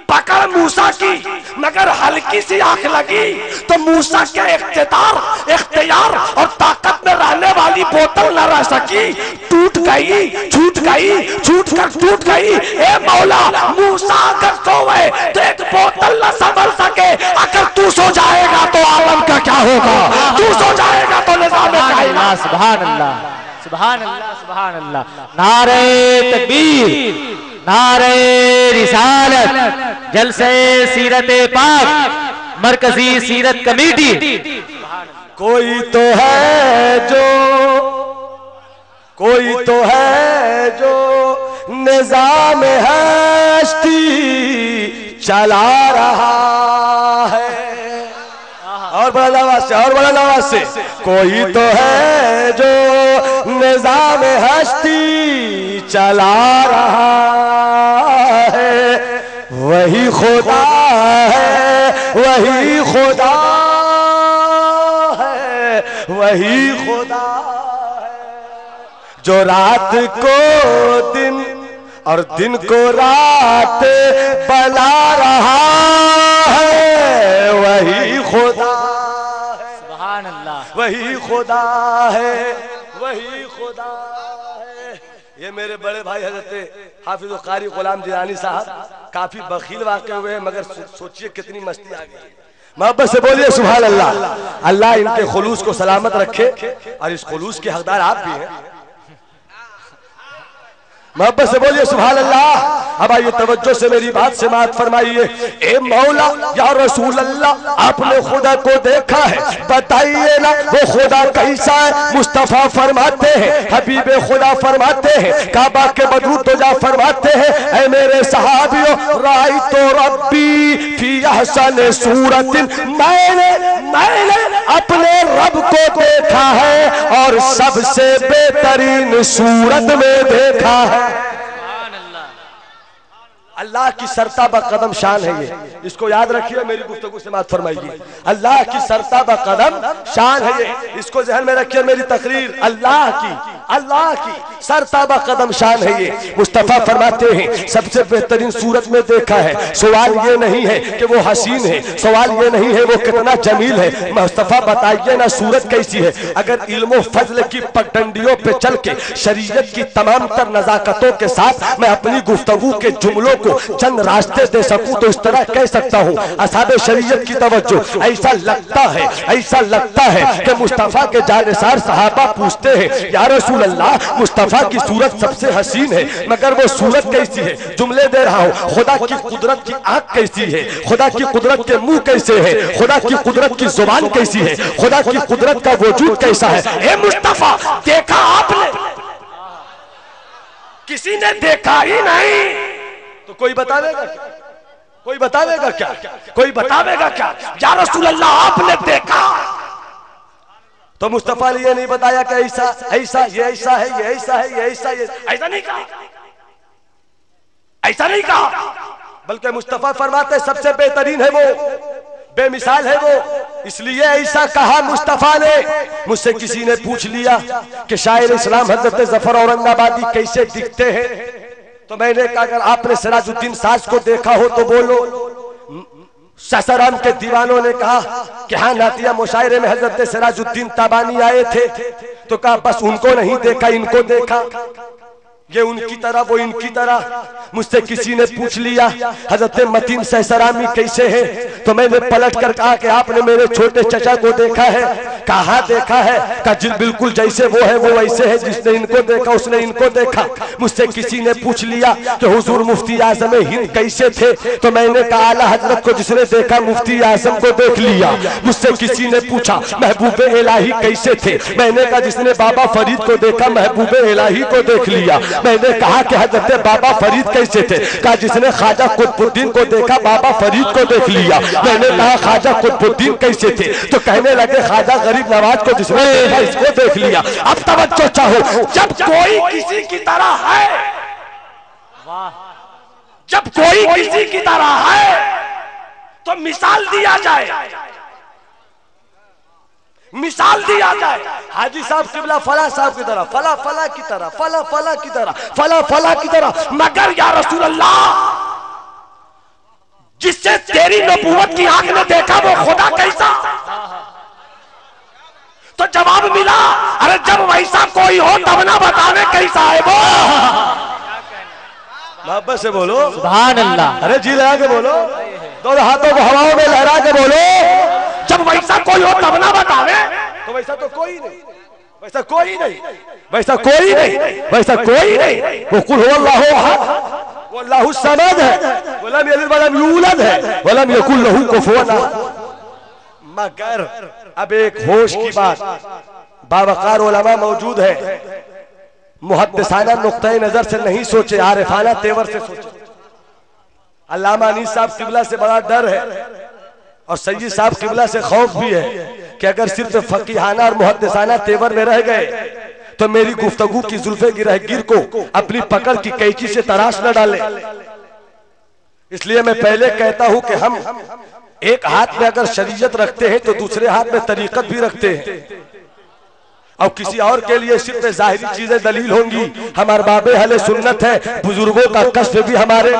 पकड़ मूसा की, मगर हल्की सी आंख लगी तो मूसा के इख्तियार और ताकत में रहने वाली बोतल न रह सकी, टूट गई, छूट गई, छूट कर टूट गई। ए मौला, मूसा अगर सोए तो एक बोतल न संभल सके, अगर तू सो जाएगा तो आलम का क्या होगा? तू सो जाएगा तो निज़ाम कायनात। सुभान अल्लाह, सुभान अल्लाह, सुभान अल्लाह। नारे तकबीर, नारे रिसालत, जलसे सीरत पाक, मरकजी सीरत कमेटी। कोई तो है जो, कोई तो है जो निज़ाम हस्ती चला रहा है। और बड़ा आवाज से, और बड़ा आवाज से। कोई तो है जो निज़ाम हस्ती चला रहा है, वही खुदा है, वही खुदा है, वही खुदा है जो रात को दिन और दिन को रात बना रहा है, वही खुदा है। सुभान अल्लाह, वही खुदा है, वही खुदा है। ये मेरे बड़े भाई हजरत हाफिज कारी गुलाम जिलानी साहब काफी बखील वाक़े हुए हैं, मगर सोचिए कितनी मस्ती आ गई। मोहब्बत से बोलिए सुभान अल्लाह। अल्लाह इनके खुलूस को सलामत रखे, और इस खुलूस के हकदार आप भी हैं। मोहब्बत से बोलिए सुभान अल्लाह। अब आइए तवज्जो से मेरी बात से बात फरमाइए। ए मौला या रसूल अल्लाह, आपने खुदा को देखा है, बताइए ना वो खुदा कैसा है? मुस्तफा फरमाते हैं, हबीबे खुदा फरमाते हैं, काबा के बदरू तो जा फरमाते हैं, ऐ मेरे सहाबियों, राई तो रब्बी फी अहसन सूरतिन, मैंने अपने रब को देखा है और सबसे बेहतरीन सूरत में देखा है। अल्लाह की सरताबा कदम शान है ये, इसको याद रखिए, मेरी गुफ्तगू से बात फरमाइए। अल्लाह की सरताबा कदम शान है ये, इसको ज़हन में रखिए। मेरी तकरीर अल्लाह की सरताबा कदम शान है ये। मुस्तफ़ा फरमाते हैं सबसे बेहतरीन सूरत में देखा है। सवाल ये नहीं है कि वो हसीन है, सवाल ये नहीं है वो कितना जमील है। मुस्तफ़ा बताइए ना सूरत कैसी है। अगर इल्मो फजल की पगडंडियों पे चल के शरीयत की तमाम तर नजाकतों के साथ मैं अपनी गुफ्तगू के जुमलों को चंद रास्ते दे सकूं तो इस तरह कह सकता हूं, असहाबे शरीयत की तवज्जो। ऐसा लगता है कि मुस्तफा के जानिसार सहाबा पूछते हैं, या रसूल अल्लाह, मुस्तफा की सूरत सबसे हसीन है, मगर वो सूरत कैसी है? जुमले दे रहा हूं, खुदा की कुदरत की आंख कैसी है, खुदा की कुदरत के मुंह कैसे है, खुदा की कुदरत की जुबान कैसी है, खुदा की कुदरत का वजूद कैसा है? ए मुस्तफा, देखा आपने? किसी ने देखा ही नहीं, तो कोई बतावेगा क्या? कोई बतावेगा क्या? कोई बतावेगा क्या? या रसूल अल्लाह, आपने देखा? तो मुस्तफा ने ये नहीं बताया कि ऐसा ऐसा ये ऐसा है, ये ऐसा है, ये ऐसा, ये ऐसा नहीं कहा, ऐसा नहीं कहा, बल्कि मुस्तफा फरमाते सबसे बेहतरीन है वो, बेमिसाल है वो, इसलिए ऐसा कहा मुस्तफा ने। मुझसे किसी ने पूछ लिया कि शायर इस्लाम हजरत जफर औरंगाबादी कैसे दिखते हैं, तो मैंने कहा अगर आपने सिराजुद्दीन साज को देखा हो तो बोलो। सासाराम के दीवानों ने कहा कि हाँ, नातिया मुशायरे में हजरत सिराजुद्दीन ताबानी आए थे, तो कहा बस उनको नहीं देखा, इनको देखा, ये उनकी तरह वो इनकी तरह। मुझसे किसी ने पूछ लिया हजरत मतीन सहसरामी कैसे हैं, तो मैंने पलट कर कहा कि आपने मेरे छोटे चचा को देखा है? कहाँ देखा है? कहा बिल्कुल जैसे वो है वो वैसे है, जिसने इनको देखा उसने इनको देखा। मुझसे किसी ने पूछ लिया कि हुजूर मुफ्ती आजम हिंद कैसे थे, तो मैंने कहा आला हजरत को जिसने देखा मुफ्ती आजम को देख लिया। मुझसे किसी ने पूछा महबूब इलाही कैसे थे, मैंने कहा जिसने बाबा फरीद को देखा महबूब इलाही को देख लिया। मैंने कहा कि हजरत बाबा फरीद कैसे थे, कहा जिसने ख्वाजा कुतुबुद्दीन को देखा बाबा फरीद को देख लिया। मैंने कहा ख्वाजा कुतुबुद्दीन कैसे थे, तो कहने लगे ख्वाजा गरीब नवाज को जिसने देखा इसको देख लिया। अब तवज्जो चाहो, जब कोई किसी की तरह है, जब कोई किसी की तरह है तो मिसाल दिया जाए, मिसाल दिया जाए। हाजी साहब किबला फला साहब की तरह, फला फला की तरह, फला फला की तरह, फला फला की तरह। मगर या रसूल अल्लाह, जिससे तेरी नबूवत की आंख ने देखा वो खुदा कैसा? तो जवाब मिला, अरे जब वैसा कोई हो तब ना बतावे कैसा है वो। मोहब्बत से बोलो सुभान अल्लाह। अरे जी लगा के बोलो, दोनों हाथों को हवाओं में लहरा के बोलो, जब वैसा कोई हो तब ना बतावे। तो वैसा तो कोई नहीं, वैसा कोई नहीं, वैसा कोई नहीं, वैसा कोई नहीं। वो कुल हुवल्लाहु अहद, वो अल्लाहु समद है, वलम यलिद वलम यूलद है, वलम यकुल लहू कुफुवन अहद। मगर अब एक होश की बात, बावकार उलमा मौजूद है, मुहद्दिसाना नुक्ते नजर से नहीं सोचे, आरिफाना तेवर से सोचे। अल्लामा अनीस साहब किबला से बड़ा डर है और सैयद साहब किबला से खौफ भी है कि अगर सिर्फ फकीहाना और मुहद्दिसाना तेवर में रह गए तो मेरी गुफ्तगू की जुल्फे गिरहगीर को अपनी पकड़ की कैंची से तराश न डाले। इसलिए मैं पहले कहता हूं कि हम एक हाथ में अगर शरीयत रखते हैं तो दूसरे हाथ में तरीकत भी रखते हैं, और किसी और के लिए सिर्फ जाहिरी चीजें दलील होंगी। हमारे बाबे हले सुन्नत है, बुजुर्गों का कष्ट भी हमारे।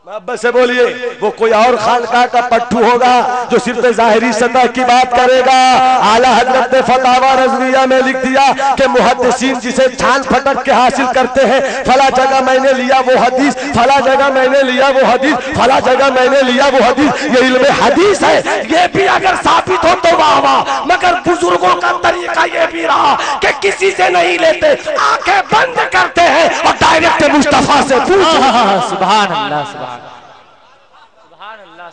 मोहब्बत से बोलिए, वो कोई और खानका का पट्टू होगा जो सिर्फ जाहिरी सतह की बात करेगा। आला हजरत ने फतावा रज़विया में लिख दिया कि मुहद्दिसीन जिसे छान फटक के हासिल करते हैं, फला जगह मैंने लिया वो हदीस, फला जगह मैंने लिया वो हदीस, फला जगह मैंने लिया वो हदीस, ये इल्म हदीस है। ये भी अगर साबित हो तो वाह वाह, मगर बुजुर्गों का तरीका ये भी रहा कि किसी से नहीं लेते, आंखें बंद करते हैं और डायरेक्ट मुस्तफा से पूछो। सुभान अल्लाह,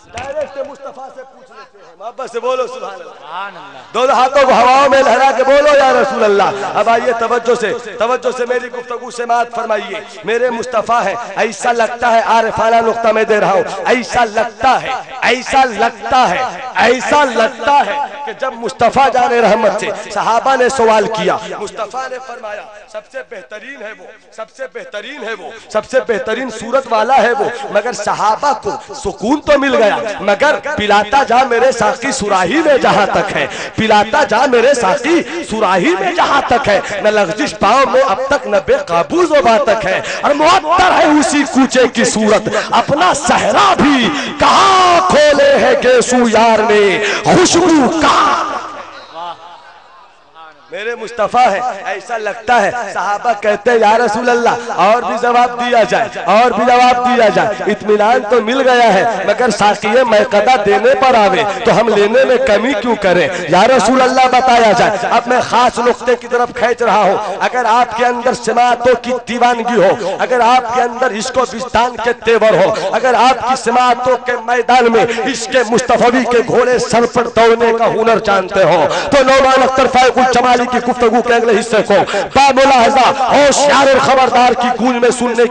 डायरेक्ट मुस्तफा से पूछ लेते हैं। मोहब्बत से बोलो सुभान अल्लाह। दोनों हाथों को हवाओं में लहरा के बोलो या रसूल अल्लाह। अब आइए तवज्जो से मेरी गुफ्तगू से बात फरमाइए। मेरे मुस्तफा है, ऐसा लगता है, आरिफाना नुक्ता में दे रहा हूँ, ऐसा लगता है, ऐसा लगता है, ऐसा लगता है कि जब मुस्तफा जाने रहमत से सहाबा ने सवाल किया, मुस्तफा ने फरमाया सबसे बेहतरीन है वो, सबसे बेहतरीन है वो, सबसे बेहतरीन सूरत वाला है वो। मगर सहाबा को सुकून तो मिल गया, मगर पिलाता जा मेरे साकी सुराही में जहां तक है, पिलाता जा मेरे साकी सुराही में जहां तक है, न लग़ज़िश पाँव में अब तक न बेकाबू ज़ुबां तक है। और मुअत्तर है उसी कूचे की सूरत, अपना सहरा भी कहाँ खोले है गेसू यार ने, खुशबू कहाँ मेरे मुस्तफा है, ऐसा लगता है। सहाबा कहते हैं या रसूल अल्लाह, और भी जवाब दिया जाए, और भी जवाब दिया जाए। इत्मीनान तो मिल गया है, मगर साक़िए मैक़दा देने पर आवे तो हम लेने में कमी क्यों करें? या रसूल अल्लाह बताया जाए। अब मैं खास नुक्ते की तरफ खींच रहा हूँ। अगर आपके अंदर समातों की दीवानगी हो, अगर आपके अंदर इश्क़ो विजदान के तेवर हो, अगर आपकी समातों के मैदान में इश्क़े मुस्तफ़वी के घोड़े सर पर दौड़ने का हुनर जानते हो, तो नौमान अख्तर फायकुल जमाली की गुफ्तगू के अगले हिस्से को बामुलाहज़ा होशियार और खबरदार की गूंज में सुनने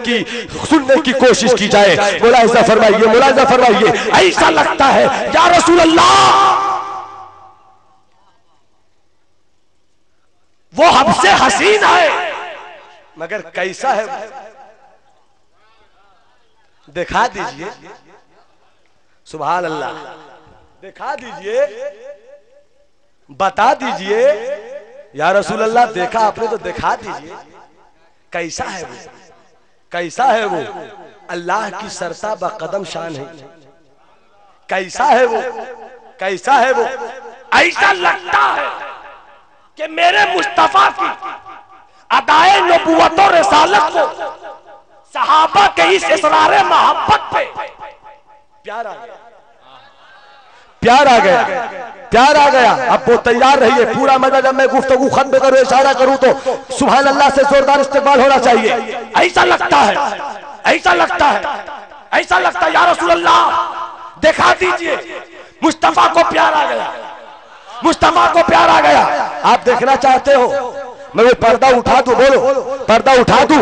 की कोशिश की जाए। मुलाहिज़ा फरमाइए, मुलाहिज़ा फरमाइए। ऐसा लगता है या रसूल अल्लाह वो हमसे हसीन है, मगर कैसा है दिखा दीजिए। सुभान अल्लाह, दिखा दीजिए, बता दीजिए या रसूल अल्लाह। देखा आपने तो दिखा दीजिए, कैसा है वो, कैसा है वो? अल्लाह की सरता बकदम शान है, कैसा है वो, कैसा है वो? ऐसा लगता है कि मेरे मुस्तफा की अदाए नबूवत और रिसालत को सहाबा के इस इसरारे मोहब्बत पे प्यार आ गया, प्यार आ गया, प्यार आ गया। अब वो तैयार रहिए, पूरा मजा जब मैं गुफ्तगू खत्म करूं, इशारा करूं तो सुभान अल्लाह से जोरदार इस्तेमाल होना चाहिए। ऐसा लगता है, ऐसा लगता है, ऐसा लगता है या रसूल अल्लाह दिखा दीजिए। मुस्तफा को प्यार आ गया, मुस्तफा को प्यार आ गया। आप देखना चाहते हो मैं वो पर्दा उठा दूं? बोलो, पर्दा उठा दूं,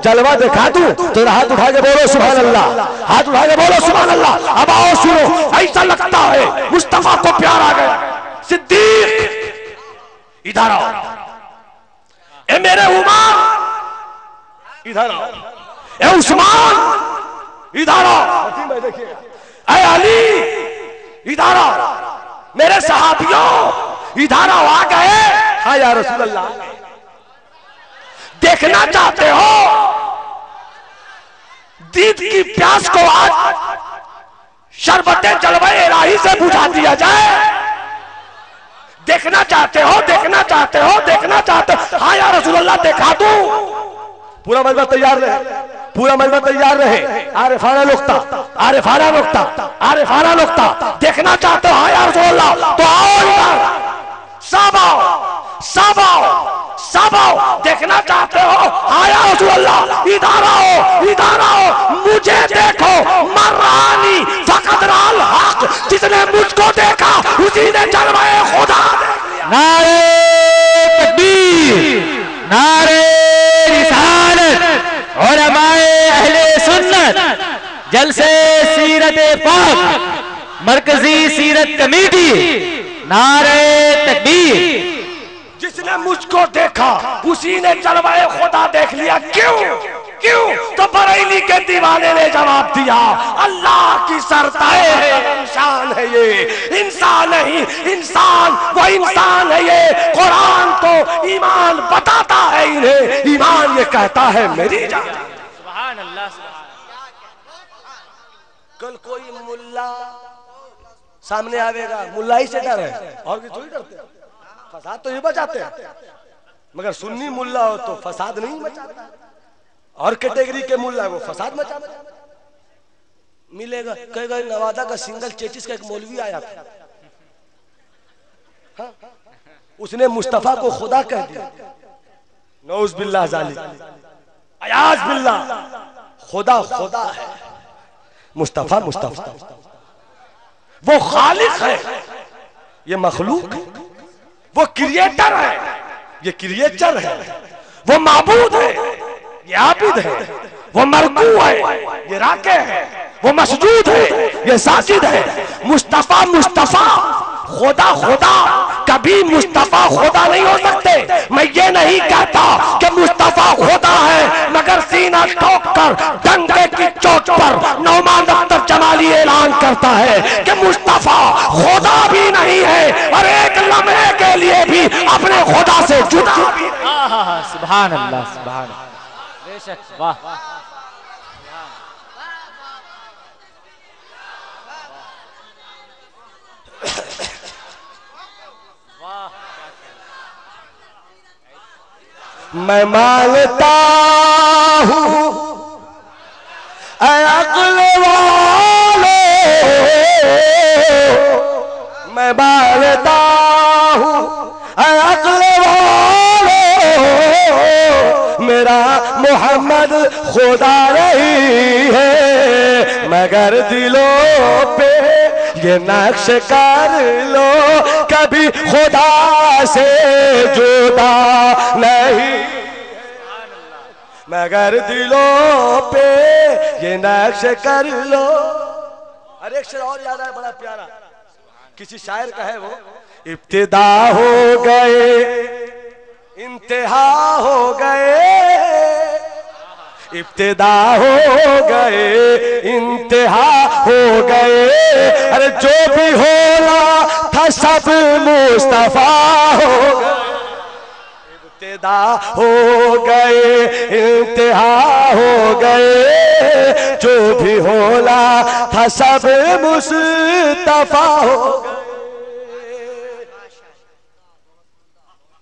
जलवा दिखा दूं? तो हाथ उठा के बोलो सुभान अल्लाह, हाथ उठा के बोलो सुभान अल्लाह। अब आओ सुनो, ऐसा लगता है मुस्तफा को प्यार आ गया। सिद्दीक इधर आओ, ए मेरे उमर इधर आओ, ए उस्मान इधर आओ, ए अली इधर आओ, मेरे सहाबियों इधर आओ, आ गए। हाँ या रसूल अल्लाह, देखना चाहते हो दीद की प्यास को आज शरबते जलवाए इलाही से बुझा दिया जाए? देखना चाहते हो, देखना चाहते हो, देखना चाहते हो? हाँ या रसूल अल्लाह, दिखा दूं। पूरा मजमा तैयार रहे, पूरा मजमा तैयार रहे। आरिफाना नुक्ता, आरिफाना नुक्ता, आरिफाना नुक्ता। देखना चाहते हो हाँ या रसूल अल्लाह, तो आओ इधर, सब आओ, सब आओ, सब आओ। देखना चाहते हो हाँ या रसूल अल्लाह, इधर आओ, इधर आओ, मुझे देखो। मर्रानी फकत राल हक, जिसने मुझको देखा उसी ने जलवाए खुदा देख लिया। नारे तकबीर, नारे रिसालत, उलमाए अहले सुन्नत, जलसे सीरत पाक, मरकजी सीरत कमेटी, नारे तकबीर। जिसने मुझको देखा उसी ने जलवाए खुदा देख लिया। क्यों? क्यों? तो बरेली के दीवाने ने जवाब दिया, अल्लाह की सरताए है, इंसान है ये, इंसान नहीं, इंसान वो इंसान है ये। कुरान तो ईमान बताता है इन्हें, ईमान ये कहता है मेरी जान। सुभान अल्लाह, कल कोई मुल्ला सामने आवेगा, मुल्ला ही से डर है और भी थोड़ी डरते हैं। फसाद तो ये बचाते हैं, मगर सुन्नी मुल्ला हो तो फसाद नहीं मचाता। और कैटेगरी के मुल्ला वो फसाद मचाता मिलेगा। कहेगा नवादा का सिंगल चेचिस का एक मौलवी आया था, हाँ? उसने मुस्तफा को खुदा कह दिया। नौज बिल्लाह जालिम, अयाज बिल्लाह। खुदा खुदा है, मुस्तफा मुस्तफा, वो खालिक है, ये मखलूक है। वो क्रिएटर है, ये क्रिएचर है। वो माबूद है, ये आबिद है। वो मरकू है, ये राके है। वो मसजूद है, ये साजिद है। मुस्तफा मुस्तफा, खुदा खुदा, कभी मुस्तफा खुदा नहीं हो सकते। मैं ये नहीं कहता कि मुस्तफा खुदा है, मगर सीना ठोक कर डंके की चोट पर नौमान अख्तर जमाली ऐलान करता है कि मुस्तफा खुदा भी नहीं है और एक लम्हे के लिए भी अपने खुदा से जुदा भी नहीं। सुभान अल्लाह, सुभान अल्लाह, बेशक, वाह। मैं मांगता हूँ अक्ल वाले, मैं मांगता हूँ अक्ल वाले, मेरा मोहम्मद खुदा नहीं है, मगर दिलों पे ये नक्श कर लो, कभी खुदा से जुदा नहीं, मगर दिलों पे ये नक्श कर लो। अरे एक शेर और याद है बड़ा प्यारा, किसी शायर का है वो, इब्तिदा हो गए इंतहा हो गए, इब्तिदा हो गए इंतहा हो गए, अरे जो भी होना था सब मुस्तफा हो गए। इब्तिदा हो गए इंतहा हो गए, जो भी होना था सब मुस्तफा हो गए।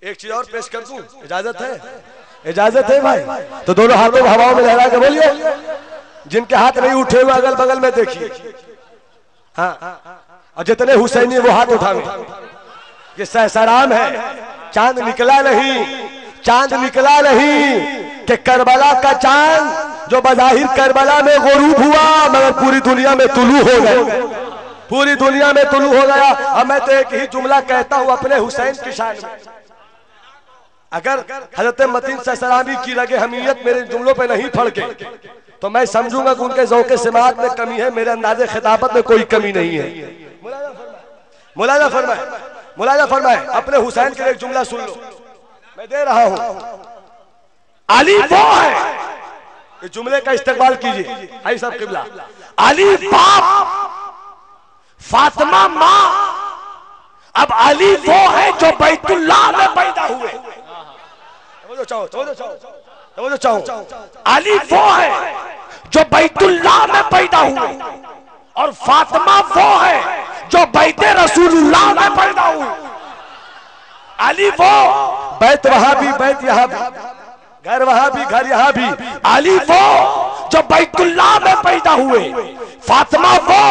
एक चीज और पेश कर दूं, इजाजत है? इजाजत है भाई? तो दोनों हाथों को हवाओं में लहरा के बोलिए। जिनके हाथ नहीं उठे हुए अगल बगल में देखिए, हाँ, और जितने हुसैनी वो हाथ उठावे। ये सहसराम है, चांद निकला नहीं, चांद निकला नहीं कि करबला का चांद जो बज़ाहिर करबला में गुरूब हुआ, मगर पूरी दुनिया में तुलू हो गया, पूरी दुनिया में तुलू हो गया। अब मैं तो एक ही जुमला कहता हूं अपने हुसैन की शान में, अगर हजरत मतीन सलामी की रगे हमीयत मेरे जुमलों पे नहीं फड़के तो मैं समझूंगा कि उनके ज़ौक़े सिमात में कमी है, मेरे अंदाज़े खिताबत में कोई कमी नहीं है। मुलाजा फरमाए, मुलाजा फरमाए, अपने हुसैन के लिए एक जुमला सुन लो, मैं दे रहा हूं। अली वो है इस जुमले का इस्तेमाल कीजिए। आई सब किबला, अली बाप फातिमा माँ। अब अली वो है जो बैतुल्लाह में पैदा हुए। अली वो है जो बैतुल्लाह में पैदा हुए और फातिमा वो है जो बैते रसूलुल्लाह में पैदा हुए। अली वो बैत वहां भी बैत यहाँ भी, घर वहां भी घर यहाँ भी। अली वो जो बैतुल्लाह में पैदा हुए, फातिमा वो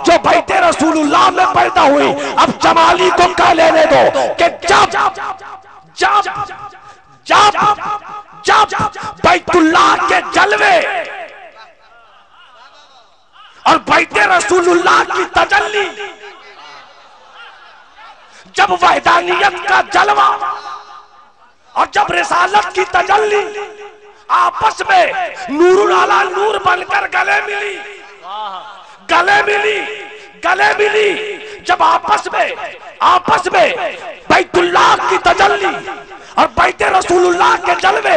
जो बैते रसूलुल्लाह में पैदा हुई। अब जमाली को कह लेने दो कि जब जब जब जब बैतुल्लाह के जलवे और बैते रसूलुल्लाह की तजल्ली, जब वहदानियत का जलवा और जब रिसालत की तजल्ली आपस में नूरुल आला नूर बनकर गले मिली, गले मिली, गले मिली। जब आपस में बैतुल्लाह की तजल्ली और बैते रसूलुल्लाह के जलवे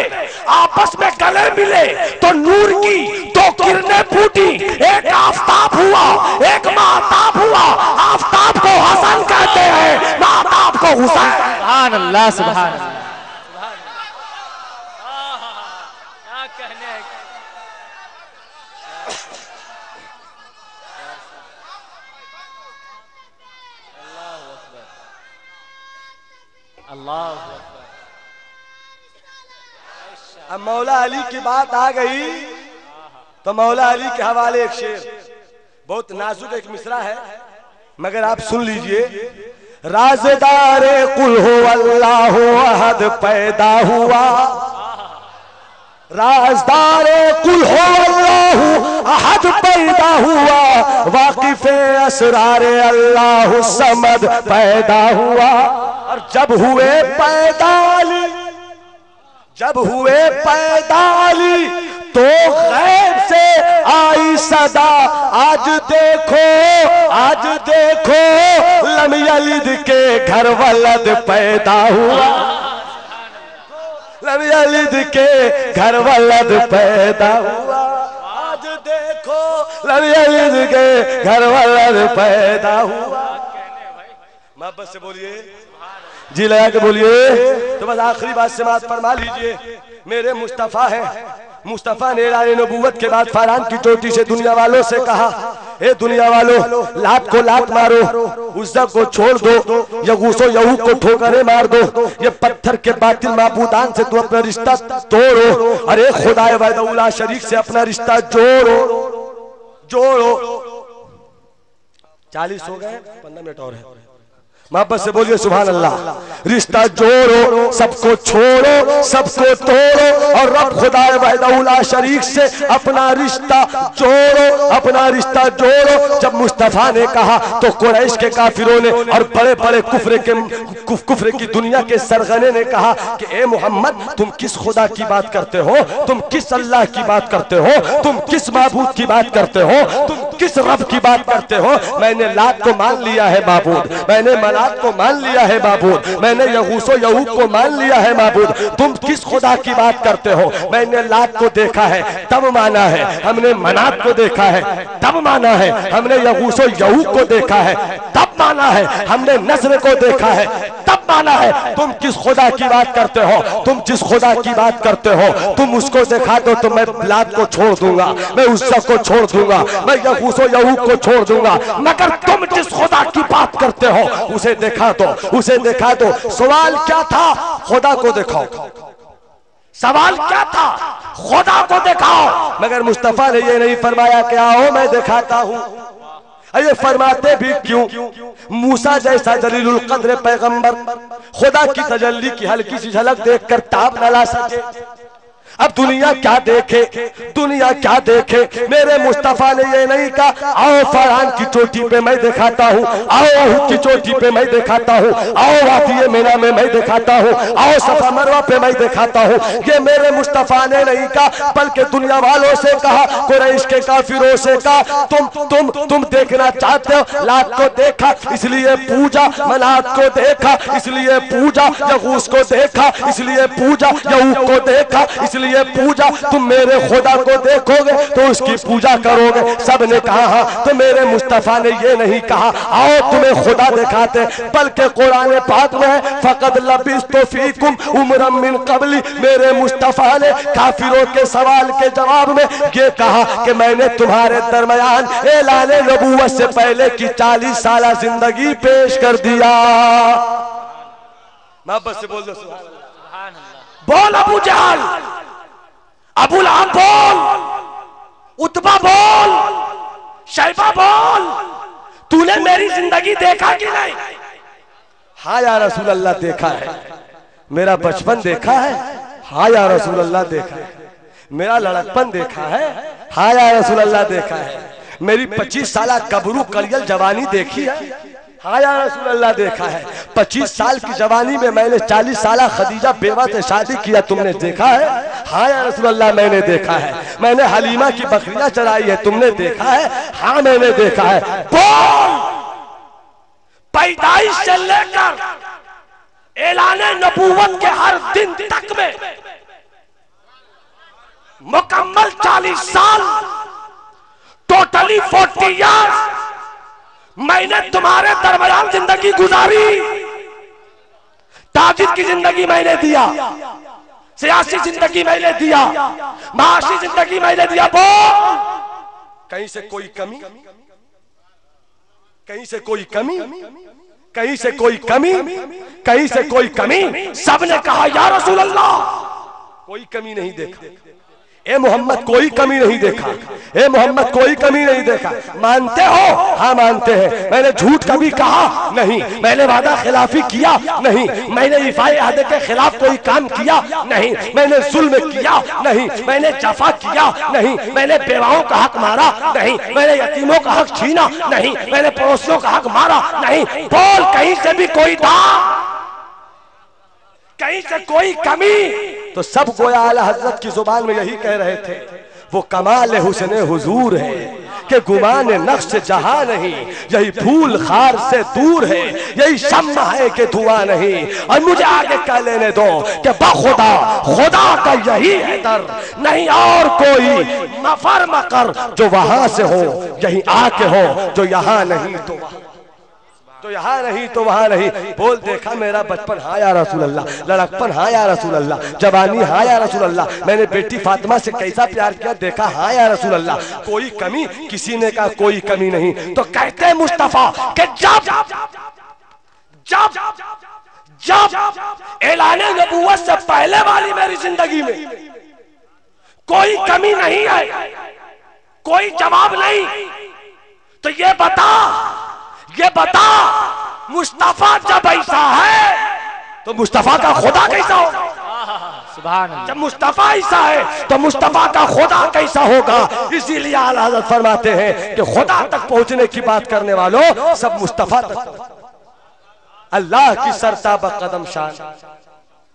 आपस में गले मिले तो नूर की दो किरणें फूटी, एक आफताब हुआ, एक महताब हुआ। आफताब को हसन कहते हैं, महताब को हुसैन। सुभान अल्लाह, सुभान अल्लाह। अब मौला अली की बात आ गई तो मौला अली के हवाले एक शेर, बहुत नाजुक एक मिसरा है, मगर आप सुन लीजिए। राज़दारे कुल हो अल्लाह अहद पैदा हुआ, राज़दारे कुल हो अल्लाह अहद पैदा हुआ, वाकिफ़े असरारे अल्लाह समद पैदा हुआ। और जब हुए पैदा अली, जब हुए पैदा अली तो गैब से आई सदा, आज देखो, आज देखो लम यलिद के घर वलद पैदा हुआ, लम यलिद के घर वलद पैदा हुआ। आज देखो लम यलिद के घर वलद पैदा हुआ। मोहब्बत से बोलिए, जी लगा के बोलिए। तो बस आखिरी बात से बात फरमा लीजिए। मेरे मुस्तफ़ा है, मुस्तफ़ा ने ऐलान नबूवत के बाद फरहान की चोटी से दुनिया वालों से कहा, ए दुनिया वालों, लात को लात मारो, उज़्ज़ा को छोड़ दो, यगूसो यहूक को ठोकरें मार दो, ये पत्थर के बातिल माबूदान से तू अपना रिश्ता तोड़ो, अरे खुदाए वहदहुल्ला शरीक से अपना रिश्ता जोड़ो, जोड़ो। 40 हो गए, 15 मिनट और है। मोहब्बत से बोलिए सुभान अल्लाह। रिश्ता जोड़ो, सबको छोड़ो, सबको तोड़ो और रब खुदाए वहदहुल्ला शरीक से अपना रिश्ता जोड़ो, अपना रिश्ता जोड़ो। जब मुस्तफ़ा ने कहा तो कुरैश के काफिरों ने और बड़े बड़े कुफ्र की दुनिया के सरगने ने कहा कि ए मोहम्मद, तुम किस खुदा की बात करते हो, तुम किस अल्लाह की बात करते हो, तुम किस माबूद की बात करते हो, तुम किस रब की बात करते हो। मैंने लात को मान लिया है माबूद, मैंने मनात को मान लिया है माबूद, मैंने यगूसो यहूक को मान लिया है माबूद, तुम किस खुदा की बात करते हो। मैंने लात को देखा है तब माना है, हमने मनात को देखा है तब माना है, हमने यगूसो यहूक को देखा है तब माना है, हमने नस्र को देखा है तब माना है। तुम किस खुदा की बात करते हो, तुम जिस खुदा की बात करते हो तुम उसको दिखा दो तो मैं लात को छोड़ दूंगा, मैं उज़्ज़ा को छोड़ दूंगा, मैं यगूसो यहूक को छोड़ दूंगा, मगर तुम जिस खुदा की बात करते हो उसे दिखा दो, उसे दिखा दो। सवाल क्या था, खुदा को दिखाओ, सवाल क्या था, खुदा को दिखाओ। मगर मुस्तफा ने ये नहीं फरमाया कि आओ मैं दिखाता हूं। ये फरमाते भी क्यों, मूसा जैसा जलीलुल कद्र पैगंबर खुदा की तजल्ली की हल्की सी झलक देखकर ताब न ला सके। अब दुनिया क्या देखे, दुनिया क्या देखे। मेरे मुस्तफा ने ये नहीं कहा आओ फरहान की चोटी पे मैं दिखाता हूँ, आओ अहद की चोटी पे मैं दिखाता हूँ, आओ वादी मिना में मैं दिखाता हूँ, आओ सफा मरवा पे मैं दिखाता हूँ। ये मेरे मुस्तफा ने नहीं कहा, बल्कि दुनिया वालों से कहा, कुरैश के काफिरों से कहा, तुम देखना चाहते हो, लात को देखा इसलिए पूजा, मनात को देखा इसलिए पूजा, यगूस को देखा इसलिए पूजा, यहूक को देखा इसलिए इसलिए पूजा, तुम मेरे खुदा को देखोगे तो उसकी पूजा करोगे। सबने कहा हाँ। तो मेरे मुस्तफा ने ये नहीं कहा आओ तुम्हें खुदा दिखाते, बल्कि कुरान पाक में है फकद लबिस्तु फीकुम उमरम मिन क़ब्ली। मेरे मुस्तफा ने काफिरों के सवाल के जवाब में ये कहा कि मैंने तुम्हारे दरमियान ऐलान नबूवत से पहले की 40 साल जिंदगी पेश कर दिया। मोहब्बत से बोल दो सुभान अल्लाह। बोल अबू जहल, अबू लहब बोल, उतबा बोल, शैबा बोल, तूने मेरी जिंदगी देखा कि नहीं? हाँ या रसूल अल्लाह देखा है। मेरा बचपन देखा है? हाँ या रसूल अल्लाह देखा है। मेरा लड़कपन देखा है? हाँ या रसूल अल्लाह देखा है। मेरी 25 साल गबरू कलियल जवानी देखी है? हाँ या रसूल अल्लाह देखा है। 25 साल की जवानी में मैंने 40 साल खदीजा बेवा से शादी किया, तुमने देखा है? हाँ या रसूल अल्लाह मैंने देखा है। मैंने हलीमा की बकरियां चराई है, तुमने देखा है? हाँ मैंने देखा है। बोल, पैदाइश से लेकर ऐलाने नबूवत के हर दिन तक में मुकम्मल 40 साल, टोटली 40 ईयर्स मैंने तुम्हारे दरमियान जिंदगी गुजारी। ताजिद की जिंदगी मैंने दिया, सियासी जिंदगी मैंने दिया, माशी जिंदगी मैंने दिया। बोल, कहीं से कोई कमी, कहीं से कोई कमी, कहीं से कोई कमी, कहीं से कोई कमी? सबने कहा या रसूल अल्लाह कोई कमी नहीं देखा। ए मोहम्मद कोई कमी नहीं देखा। ए मोहम्मद कोई कमी नहीं देखा। मानते हो? हाँ मानते हैं। मैंने झूठ कभी कहा नहीं, मैंने वादा खिलाफी किया नहीं, मैंने इफाए अहद के खिलाफ कोई काम किया नहीं, मैंने जुल्म किया नहीं, मैंने जफा किया नहीं, मैंने बेवाओं का हक मारा नहीं, मैंने यतीमों का हक छीना नहीं, मैंने पड़ोसियों का हक मारा नहीं। बोल, कहीं से भी कोई दाग, कहीं से कोई कमी? तो सब गोया आला हजरत की जुबान में यही कह रहे थे, वो कमाल हुस्न हुजूर है कि गुमान नक्श जहां नहीं, यही फूल खार से दूर है, यही शम्मा है कि धुआं नहीं। और मुझे आगे कह लेने दो कि बखुदा खुदा का यही है दर, नहीं और कोई मफर मकर जो वहां से हो, यही आके हो जो यहाँ नहीं तो वहां, तो यहाँ नहीं तो वहां नहीं। बोल, देखा मेरा बचपन? हाँ या रसूल अल्लाह। लड़कपन? हाँ या रसूल अल्लाह। जवानी? हाँ या रसूल अल्लाह। मैंने बेटी फातिमा से कैसा प्यार किया देखा? हाँ या रसूल अल्लाह। कोई कमी? किसी ने कहा कोई कमी नहीं। तो कहते मुस्तफा कि जब जब जब ऐलाने नबूवत से पहले वाली मेरी जिंदगी में कोई कमी नहीं है, कोई जवाब नहीं, तो ये बता मुस्तफा जब ऐसा है तो मुस्तफा का खुदा कैसा होगा? सुभान अल्लाह। जब मुस्तफा ऐसा है तो मुस्तफा का खुदा कैसा होगा? इसीलिए आला हज़रत फरमाते हैं कि खुदा तक पहुंचने की बात करने वालों सब मुस्तफा तक। अल्लाह की सरताब कदम शान,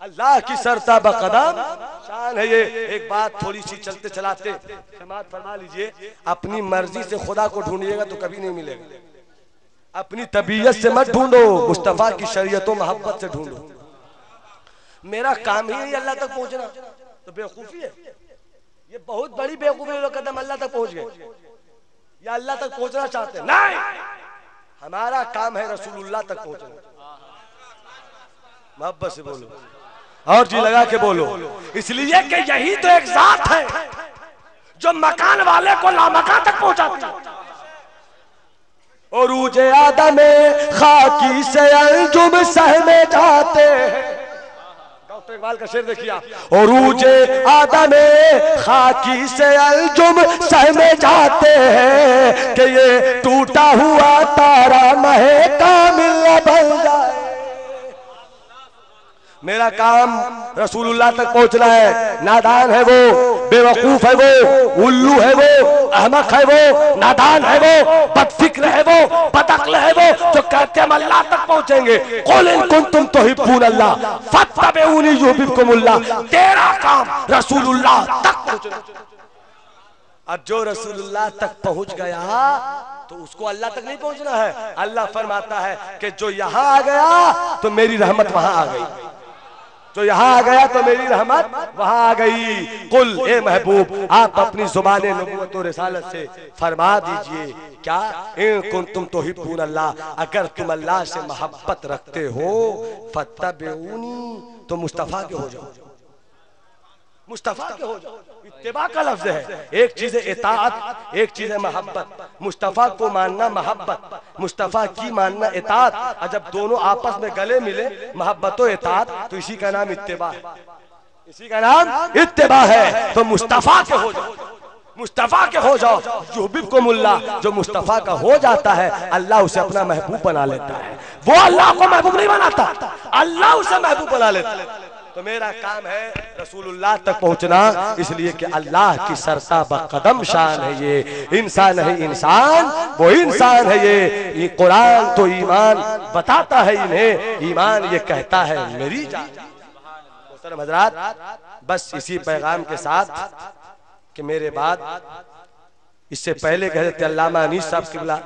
अल्लाह की सरताब कदम शान है। ये एक बात थोड़ी सी चलते चलाते समाअत फरमा लीजिए, अपनी मर्जी से खुदा को ढूंढिएगा तो कभी नहीं मिलेगा। अपनी तबीयत से मत ढूंढो, मुस्तफा की शरीयत और मोहब्बत से ढूंढो। मेरा काम ही है अल्लाह तक पहुंचना, तो बेवकूफी है ये, बहुत बड़ी बेवकूफी। लोग कदम अल्लाह तक पहुंच गए या अल्लाह तक पहुंचना चाहते हैं? नहीं, हमारा काम है रसूलुल्लाह तक पहुंचना। मोहब्बत से बोलो और जी लगा के बोलो, इसलिए कि यही तो एक जात है जो मकान वाले को लामकान तक पहुंचाती है। और उजे आदम खाकी से अंजुम सहमे जाते हैं। डॉक्टर इकबाल का शेर देखिए आप। और उजे आदम खाकी से अंजुम सहमे जाते हैं कि ये टूटा हुआ तारा महे कामिल बन जाए। मेरा काम रसूलुल्लाह तक पहुंचना है। नादान है वो, बेवकूफ है वो, उल्लू है वो, अहमक है वो, नादान है वो, बदफिक्र है वो, बदअक्ल है वो, जो कहते हम अल्लाह तक पहुंचेंगे। कुल इन कुंतुम तुहिब्बून अल्लाह फत्तबिऊनी युहिब्बुकुमुल्लाह। तेरा काम रसूलुल्लाह तक पहुंचना। अब जो रसूलुल्लाह तक पहुंच गया तो उसको अल्लाह तक नहीं पहुंचना है। अल्लाह फरमाता है कि जो यहां आ गया तो मेरी रहमत वहां आ गई। जो यहाँ आ गया तो मेरी रहमत वहां आ गई। कुल ए महबूब आप अपनी जुबान नबूवत और रिसालत से फरमा दीजिए क्या, इन कुंतुम तुहिब्बून अल्लाह, अगर तुम अल्लाह से मोहब्बत रखते हो फत्तबिऊनी, तो मुस्तफा के हो जाओ, मुस्तफा के हो जाओ। इत्तिबा का लफ्ज है, एक चीज है इताअत, एक चीज है मोहब्बत। मुस्तफा को मानना मोहब्बत, मुस्तफा की मानना इताअत। और जब दोनों आपस में गले मिले मोहब्बत और इताअत, तो इसी का नाम इत्तिबा है, इसी का नाम इत्तिबा है। तो मुस्तफा के हो जाओ, मुस्तफा के हो जाओ। युहिब्बुकुमुल्लाह, जो मुस्तफा का हो जाता है अल्लाह उसे अपना महबूब बना लेता है। वो अल्लाह को महबूब नहीं बनाता, अल्लाह उसे महबूब बना लेता है। तो मेरा काम है रसूलुल्लाह तक पहुंचना, इसलिए कि अल्लाह की सरता बकदम शान है ये। इंसान है इंसान, वो इंसान है ये कुरान तो ईमान बताता है इन्हें, ईमान ये कहता है मेरी जान। मोहतरम हज़रात, बस इसी पैगाम के साथ कि मेरे बाद इससे पहले कहते अल्लामा अनीस साहब किबला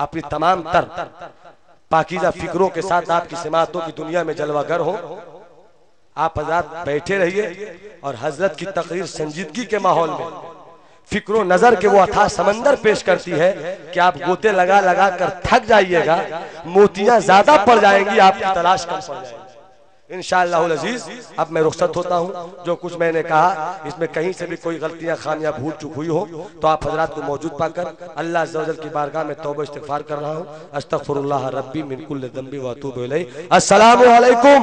अपनी तमाम तर पाकीज़ा फिक्रों के साथ आपकी सिमातों की दुनिया में जलवागर हो। आप हजरत बैठे रहिए और हजरत की तकरीर संजीदगी के माहौल में फिक्रो नजर के वो अथाह समंदर पेश करती है कि आप गोते लगा लगा कर थक जाइएगा, मोतियां ज्यादा पड़ जाएंगी, आपकी तलाश कम पड़ जाएगी। इंशाअल्लाह अज़ीज अब मैं रुखसत होता हूँ। जो कुछ मैंने कहा इसमें कहीं से भी कोई गलतियां खामियां भूल चूक हुई हो तो आप हजरात को मौजूद पाकर अल्लाह अज़्ज़ व जल की बारगाह में तौबा इस्तिग़फ़ार कर रहा हूँ। अस्तग़फ़िरुल्लाह रब्बी मिन कुल्लि ज़ंबि व अतूबु इलैह। अस्सलामु अलैकुम।